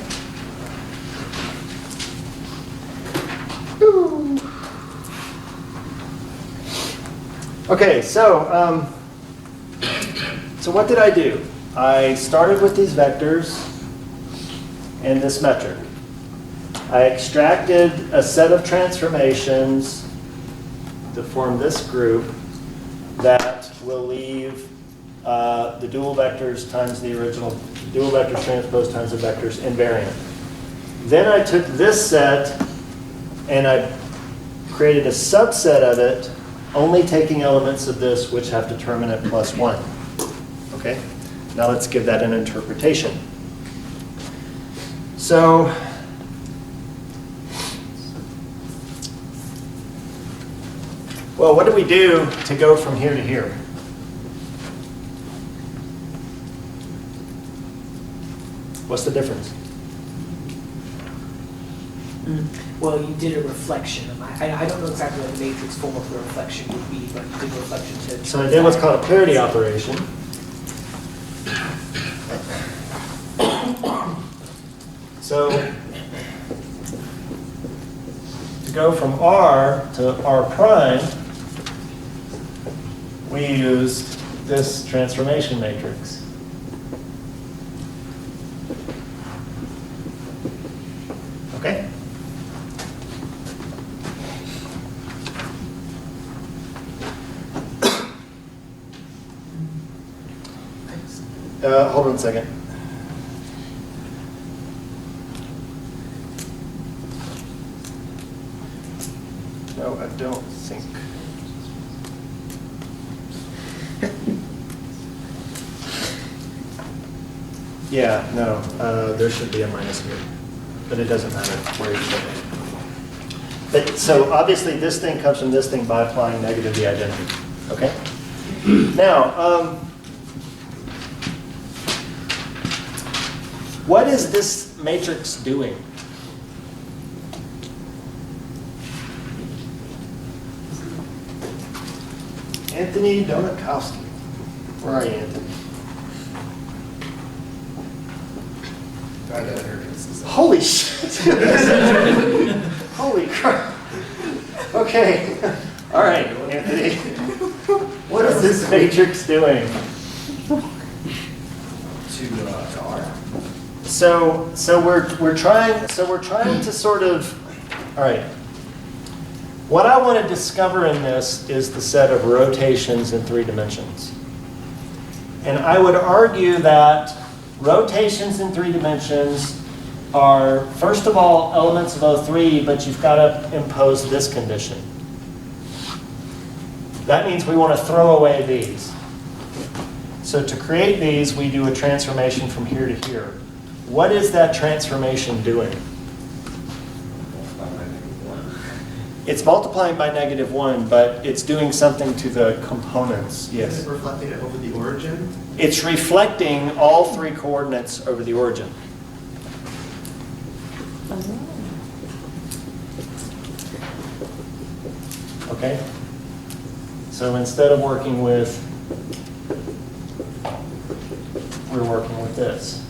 Okay, so what did I do? I started with these vectors and this metric. I extracted a set of transformations to form this group that will leave the dual vectors times the original dual vectors transpose times the vectors invariant. Then I took this set and I created a subset of it, only taking elements of this which have determinant plus 1. Okay? Now let's give that an interpretation. So, well, what do we do to go from here to here? What's the difference? Well, you did a reflection. I don't know exactly what the matrix form of the reflection would be, but you did a reflection to... So I did what's called a parity operation. So to go from R to R prime, we used this transformation matrix. Okay? Hold on a second. No, I don't think. Yeah, no, there should be a minus here, but it doesn't matter where you put it. But so obviously this thing comes from this thing by applying negative the identity. Okay. Now, what is this matrix doing? Anthony Donakowski. Where are you, Anthony? Holy shit! Holy crap! Okay. All right, Anthony. What is this matrix doing? To R. So we're trying to sort of, all right. What I want to discover in this is the set of rotations in 3 dimensions. And I would argue that rotations in 3 dimensions are, first of all, elements of O3, but you've got to impose this condition. That means we want to throw away these. So to create these, we do a transformation from here to here. What is that transformation doing? It's multiplying by -1, but it's doing something to the components. Yes. Is it reflecting it over the origin? It's reflecting all 3 coordinates over the origin. Okay? So instead of working with, we're working with this.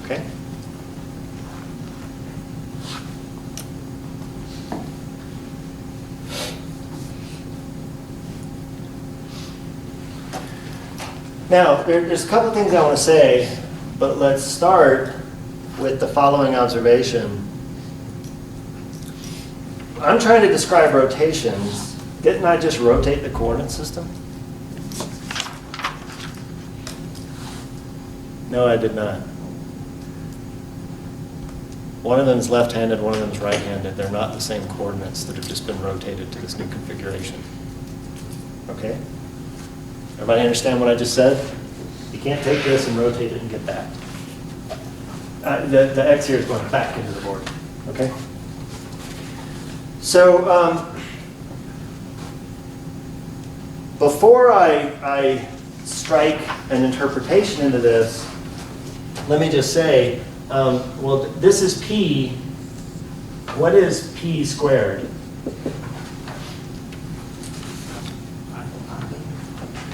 Okay? Now, there's a couple things I want to say, but let's start with the following observation. I'm trying to describe rotations. Didn't I just rotate the coordinate system? No, I did not. One of them is left-handed, one of them is right-handed. They're not the same coordinates that have just been rotated to this new configuration. Okay? Everybody understand what I just said? You can't take this and rotate it and get that. The X here is going back into the board. Okay? So, before I strike an interpretation into this, let me just say, well, this is P. What is P squared?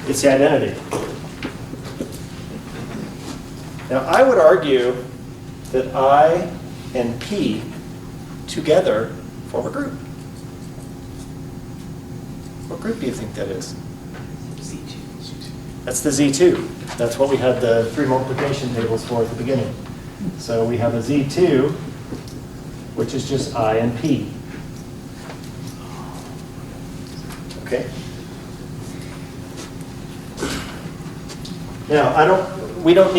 It's the identity. Now, I would argue that I and P together form a group. What group do you think that is? Z2. That's the Z2. That's what we had the 3 multiplication tables for at the beginning. So we have a Z2, which is just I and P. Okay? Now, we don't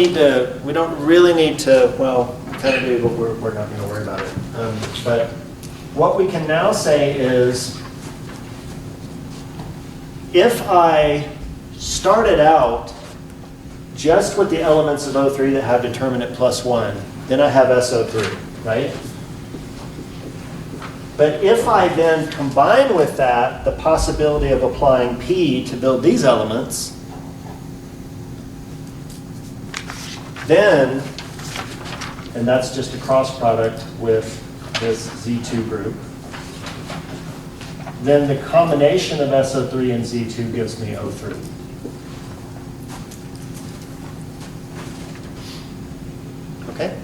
really need to, well, kind of do, but we're not going to worry about it. But what we can now say is, if I started out just with the elements of O3 that have determinant +1, then I have SO3, right? But if I then combine with that the possibility of applying P to build these elements, then, and that's just a cross product with this Z2 group, then the combination of SO3 and Z2 gives me O3. Okay?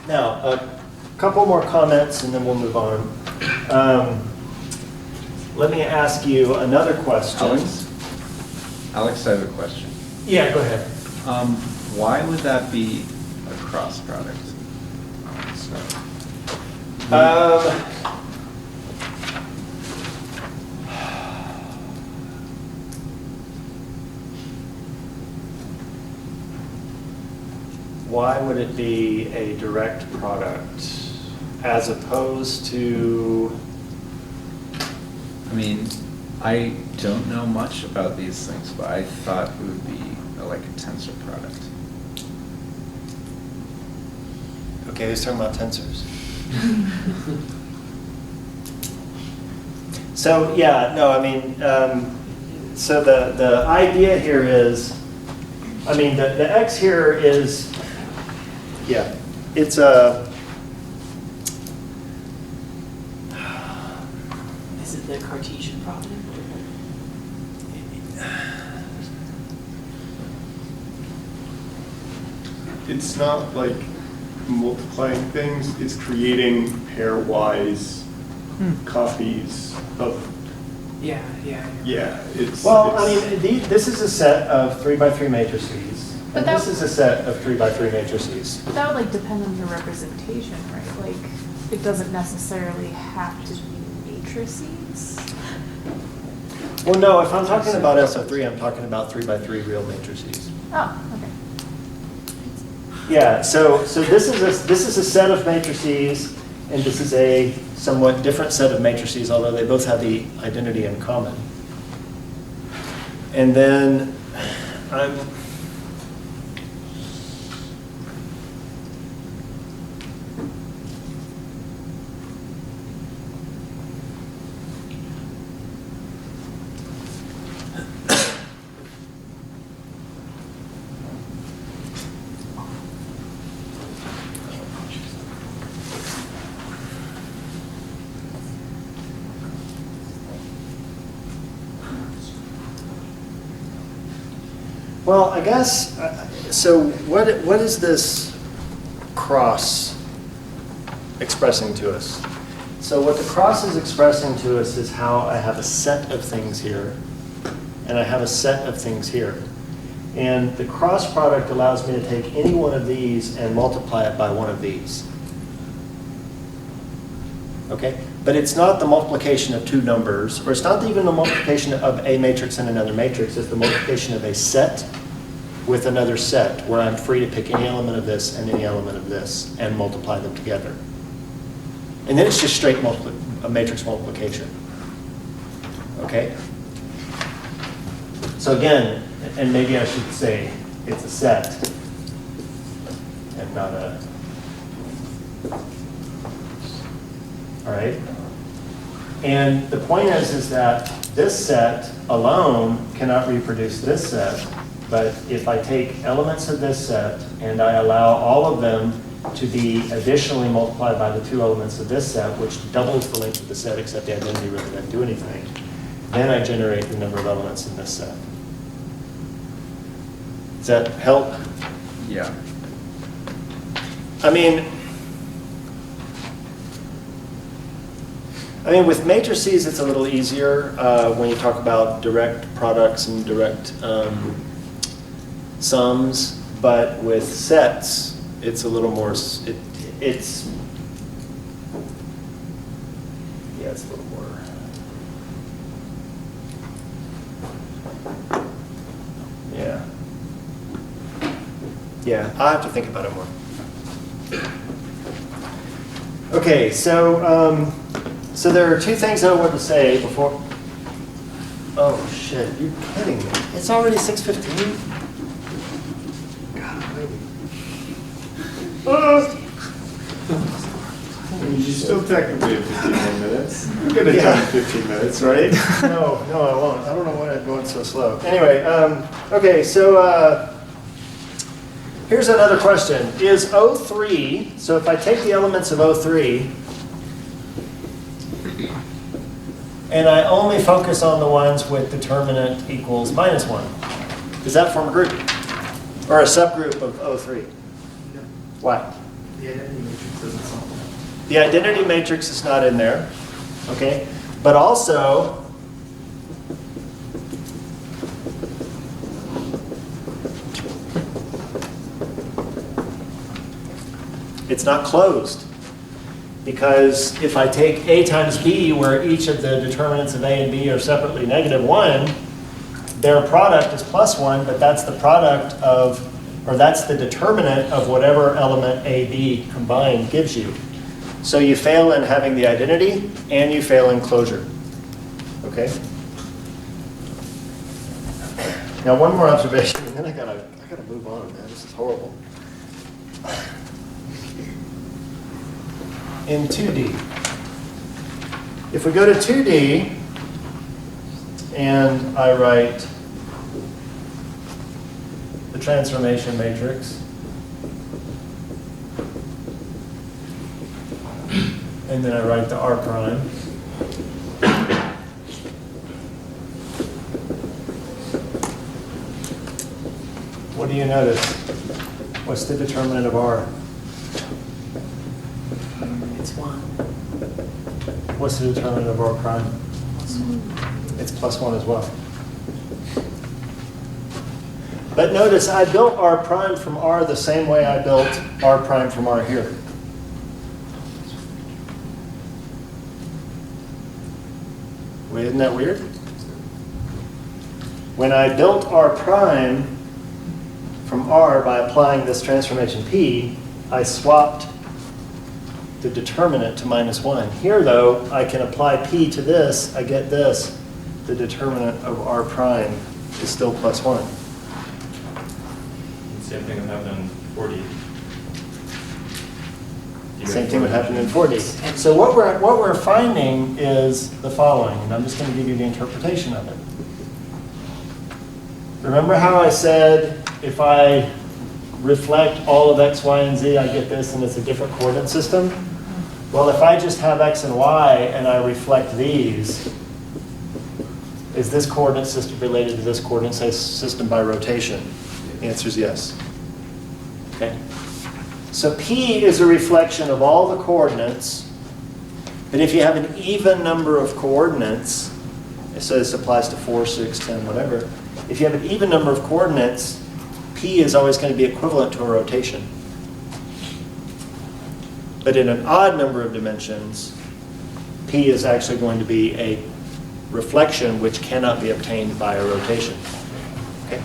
Now, a couple more comments and then we'll move on. Let me ask you another question. Alex, I have a question. Yeah, go ahead. Why would that be a cross product? Why would it be a direct product as opposed to? I mean, I don't know much about these things, but I thought it would be like a tensor product. Okay, who's talking about tensors? So yeah, no, I mean, so the idea here is, I mean, the X here is, yeah, it's a. Is it the Cartesian product? It's not like multiplying things, it's creating pairwise copies of, Yeah. it's. Well, I it's- mean, this is a set of 3x3 matrices, But and that- this is a set of 3x3 matrices. But that would like depend on the representation, right? Like, it doesn't necessarily have to be matrices. Well, no, if I'm talking about SO3, I'm talking about 3x3 real matrices. Oh, okay. Yeah, so this is a set of matrices, and this is a somewhat different set of matrices, although they both have the identity in common. And then I'm. Well, I guess, so what is this cross expressing to us? So what the cross is expressing to us is how I have a set of things here, and I have a set of things here. And the cross product allows me to take any one of these and multiply it by one of these. Okay? But it's not the multiplication of two numbers, or it's not even the multiplication of a matrix and another matrix. It's the multiplication of a set with another set, where I'm free to pick any element of this and any element of this and multiply them together. And then it's just straight a matrix multiplication. Okay? So again, and maybe I should say it's a set and not a, all right? And the point is that this set alone cannot reproduce this set, but if I take elements of this set and I allow all of them to be additionally multiplied by the two elements of this set, which doubles the length of the set, except the identity really doesn't do anything, then I generate the number of elements in this set. Does that help? Yeah. I mean, with matrices, it's a little easier when you talk about direct products and direct sums, but with sets, it's a little more, it's a little more. Yeah. Yeah, I'll have to think about it more. Okay, so so there are two things I want to say before. Oh shit, you're kidding me. It's already 6:15? God, You still technically have 15 more minutes. You're going to done 15 minutes, right? No, I won't. I don't know why I'm going so slow. Anyway, okay, so here's another question. Is O3, so if I take the elements of O3, and I only focus on the ones with determinant equals -1, does that form a group? Or a subgroup of O3? No, Why? the identity matrix doesn't solve that. The identity matrix is not in there, okay? But also, it's not closed. Because if I take A times B, where each of the determinants of A and B are separately -1, their product is +1, but that's the product of, or that's the determinant of whatever element A, B combined gives you. So you fail in having the identity, and you fail in closure. Okay? Now one more observation, and then I gotta move on, man. This is horrible. In 2D. If we go to 2D, and I write the transformation matrix, and then I write the R prime, what do you notice? What's the determinant of R? It's 1. What's the determinant of R prime? It's +1 as well. But notice I built R prime from R the same way I built R prime from R here. Wait, isn't that weird? When I built R prime from R by applying this transformation P, I swapped the determinant to -1. Here, though, I can apply P to this, I get this. The determinant of R prime is still +1. Same thing would happen in 4D. Same thing would happen in 4D. So what we're finding is the following, and I'm just going to give you the interpretation of it. Remember how I said if I reflect all of x, y, and z, I get this, and it's a different coordinate system? Well, if I just have x and y, and I reflect these, is this coordinate system related to this coordinate system by rotation? The answer is yes. Okay. So P is a reflection of all the coordinates But if you have an even number of coordinates, so this applies to 4, 6, 10, whatever. If you have an even number of coordinates, P is always going to be equivalent to a rotation. But in an odd number of dimensions, P is actually going to be a reflection which cannot be obtained by a rotation. Okay?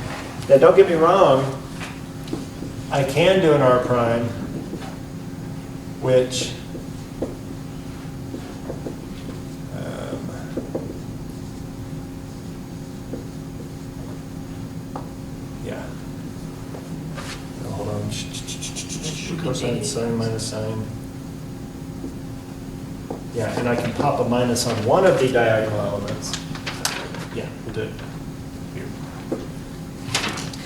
Now don't get me wrong, I can do an R prime which yeah. Hold on. Cosine, sine, minus sine. Yeah, and I can pop a minus on one of the diagonal elements. Yeah, we'll do it here.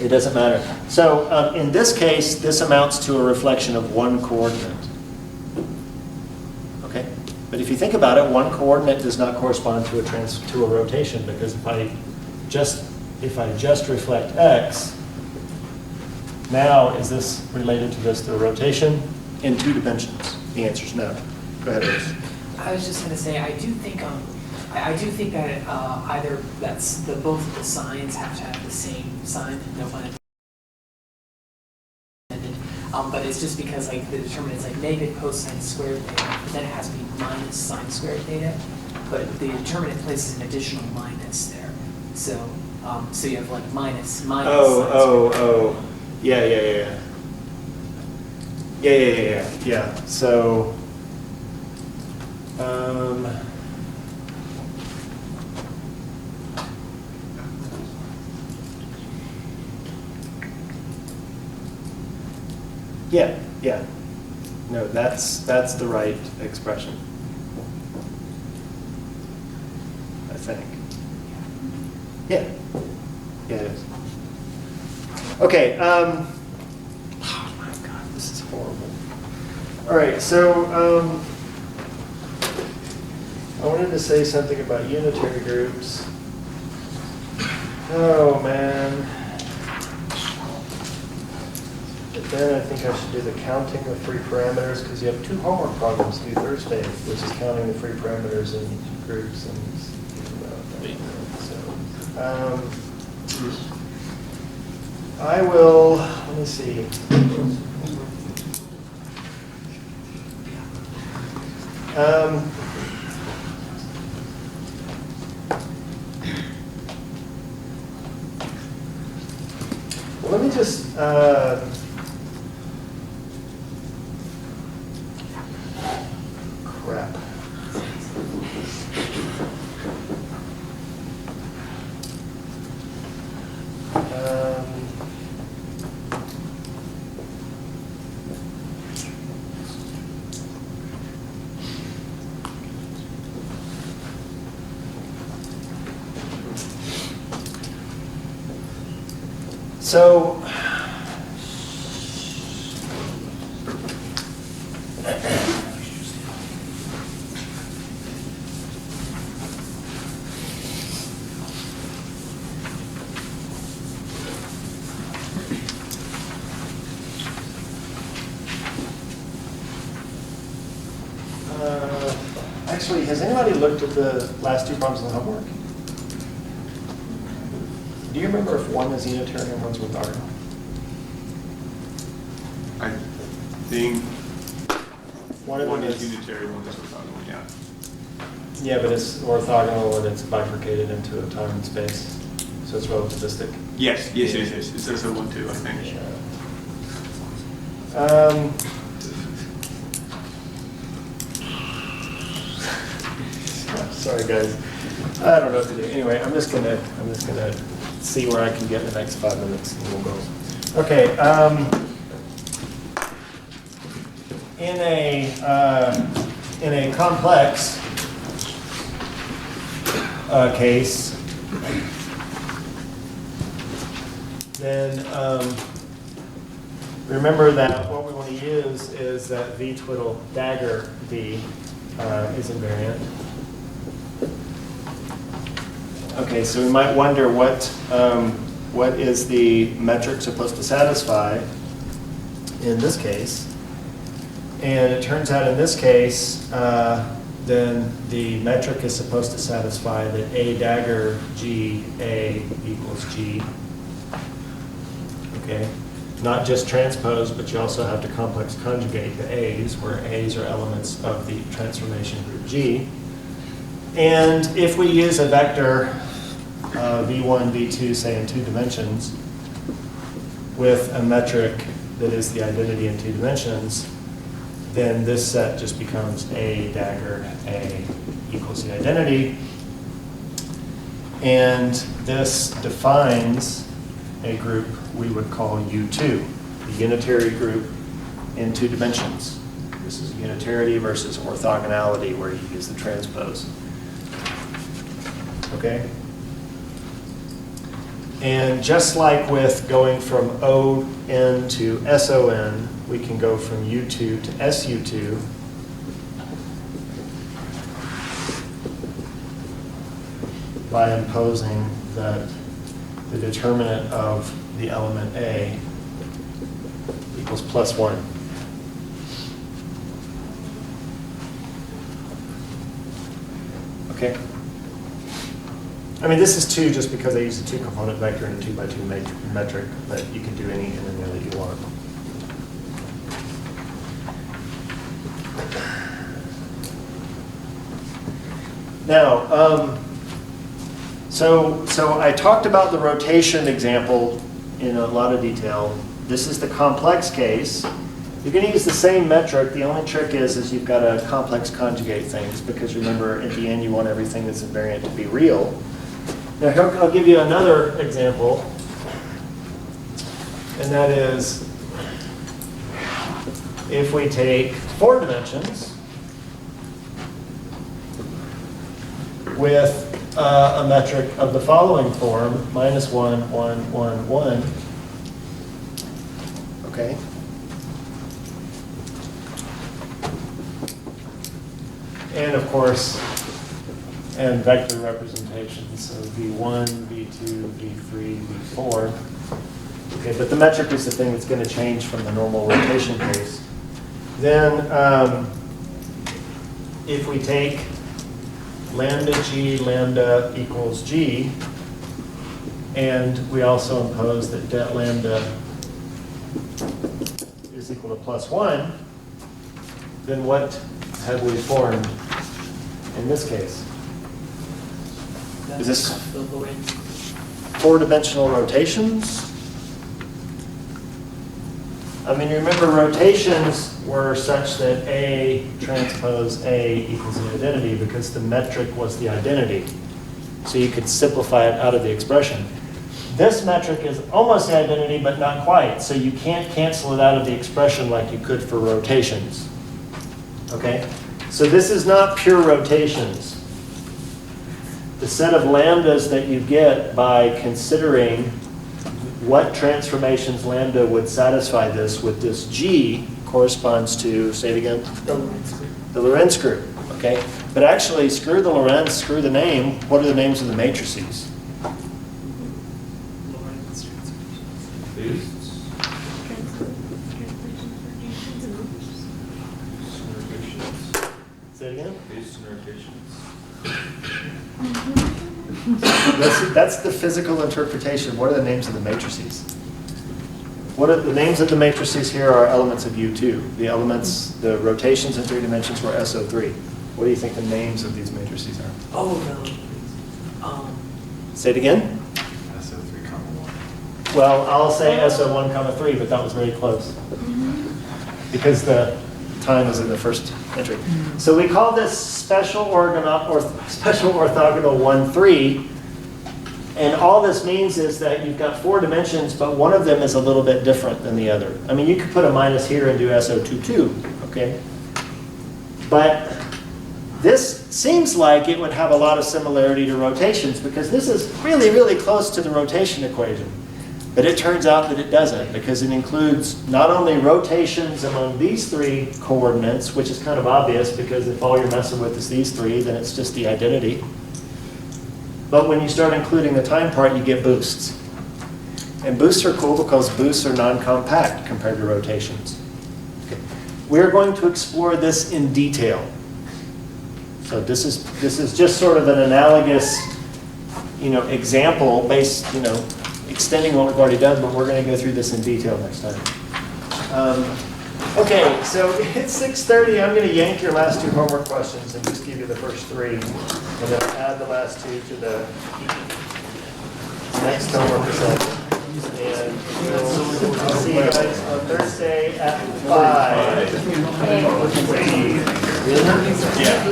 It doesn't matter. So in this case, this amounts to a reflection of one coordinate. Okay? But if you think about it, one coordinate does not correspond to a rotation, because if I just reflect x, now is this related to this, the rotation? In 2 dimensions. The answer is no. Go ahead, Rose. I was just going to say, I do think that either both of the signs have to have the same sign, no pun intended. But it's just because like the determinant is like negative cosine squared theta, but then it has to be minus sine squared theta. But the determinant places an additional minus there, so you have like minus sine squared. Yeah. So, yeah. No, that's the right expression, I think. Yeah, it is. Okay. Oh my God, this is horrible. All right, so I wanted to say something about unitary groups. Oh man. But then I think I should do the counting of free parameters, because you have 2 homework problems due Thursday, which is counting the free parameters in groups and. I will, let me see. Well, let me just, crap. So, actually, has anybody looked at the last 2 problems in the homework? Do you remember if one is unitary and one's orthogonal? I think One of one them is unitary, one is orthogonal, yeah. Yeah, but it's orthogonal and it's bifurcated into a time and space, so it's relativistic. Yes. It's also one too, I think. Sorry guys, I don't know what to do. Anyway, I'm just gonna see where I can get in the next 5 minutes, and we'll go. Okay. In a complex case, then remember that what we want to use is that V twiddle dagger V is invariant. Okay, so we might wonder what is the metric supposed to satisfy in this case. And it turns out in this case, then the metric is supposed to satisfy that A dagger G A equals G. Okay? Not just transpose, but you also have to complex conjugate the A's, where A's are elements of the transformation group G. And if we use a vector V1, V2, say in 2 dimensions, with a metric that is the identity in 2 dimensions, then this set just becomes A dagger A equals the identity. And this defines a group we would call U2, the unitary group in 2 dimensions. This is unitarity versus orthogonality, where you use the transpose. Okay? And just like with going from ON to SON, we can go from U2 to SU2. By imposing that the determinant of the element A equals +1. Okay? I mean, this is 2 just because I use a 2-component vector and a 2x2 metric, but you can do any in there that you want. Now, so I talked about the rotation example in a lot of detail. This is the complex case. You're going to use the same metric. The only trick is you've got to complex conjugate things, because remember, at the end you want everything that's invariant to be real. Now, I'll give you another example, and that is if we take 4 dimensions with a metric of the following form, -1, 1, 1, 1. Okay? And of course, and vector representations, so V1, V2, V3, V4. Okay, but the metric is the thing that's going to change from the normal rotation case. Then, if we take lambda G, lambda equals G, and we also impose that det lambda is equal to +1, then what have we formed in this case? Is this 4-dimensional rotations? I mean, remember, rotations were such that A transpose A equals the identity, because the metric was the identity. So you could simplify it out of the expression. This metric is almost the identity, but not quite. So you can't cancel it out of the expression like you could for rotations. Okay? So this is not pure rotations. The set of lambdas that you get by considering what transformations lambda would satisfy this with this G corresponds to, say it again? The Lorentz group. Okay? But actually, screw the Lorentz, screw the name. What are the names of the matrices? Boosts. Say it again? Boosts and rotations. That's the physical interpretation. What are the names of the matrices? What are the names of the matrices here are elements of U2. The elements, the rotations in 3 dimensions were SO3. What do you think the names of these matrices are? Oh, no. Say it again? SO3, 1. Well, I'll say SO1, 3, but that was very close. Because the time is in the first entry. So we call this special orthogonal 1, 3. And all this means is that you've got 4 dimensions, but one of them is a little bit different than the other. I mean, you could put a minus here and do SO22, okay? But this seems like it would have a lot of similarity to rotations, because this is really, really close to the rotation equation. But it turns out that it doesn't, because it includes not only rotations among these 3 coordinates, which is kind of obvious, because if all you're messing with is these 3, then it's just the identity. But when you start including the time part, you get boosts. And boosts are cool because boosts are non-compact compared to rotations. Okay. We're going to explore this in detail. So this is just sort of an analogous, example based, extending what we've already done, but we're going to go through this in detail next time. Okay, so it's 6:30. I'm going to yank your last two homework questions and just give you the first three, and then I'll add the last two to the next homework assignment. And we'll see you guys on Thursday at 5. Okay. Really? Yeah.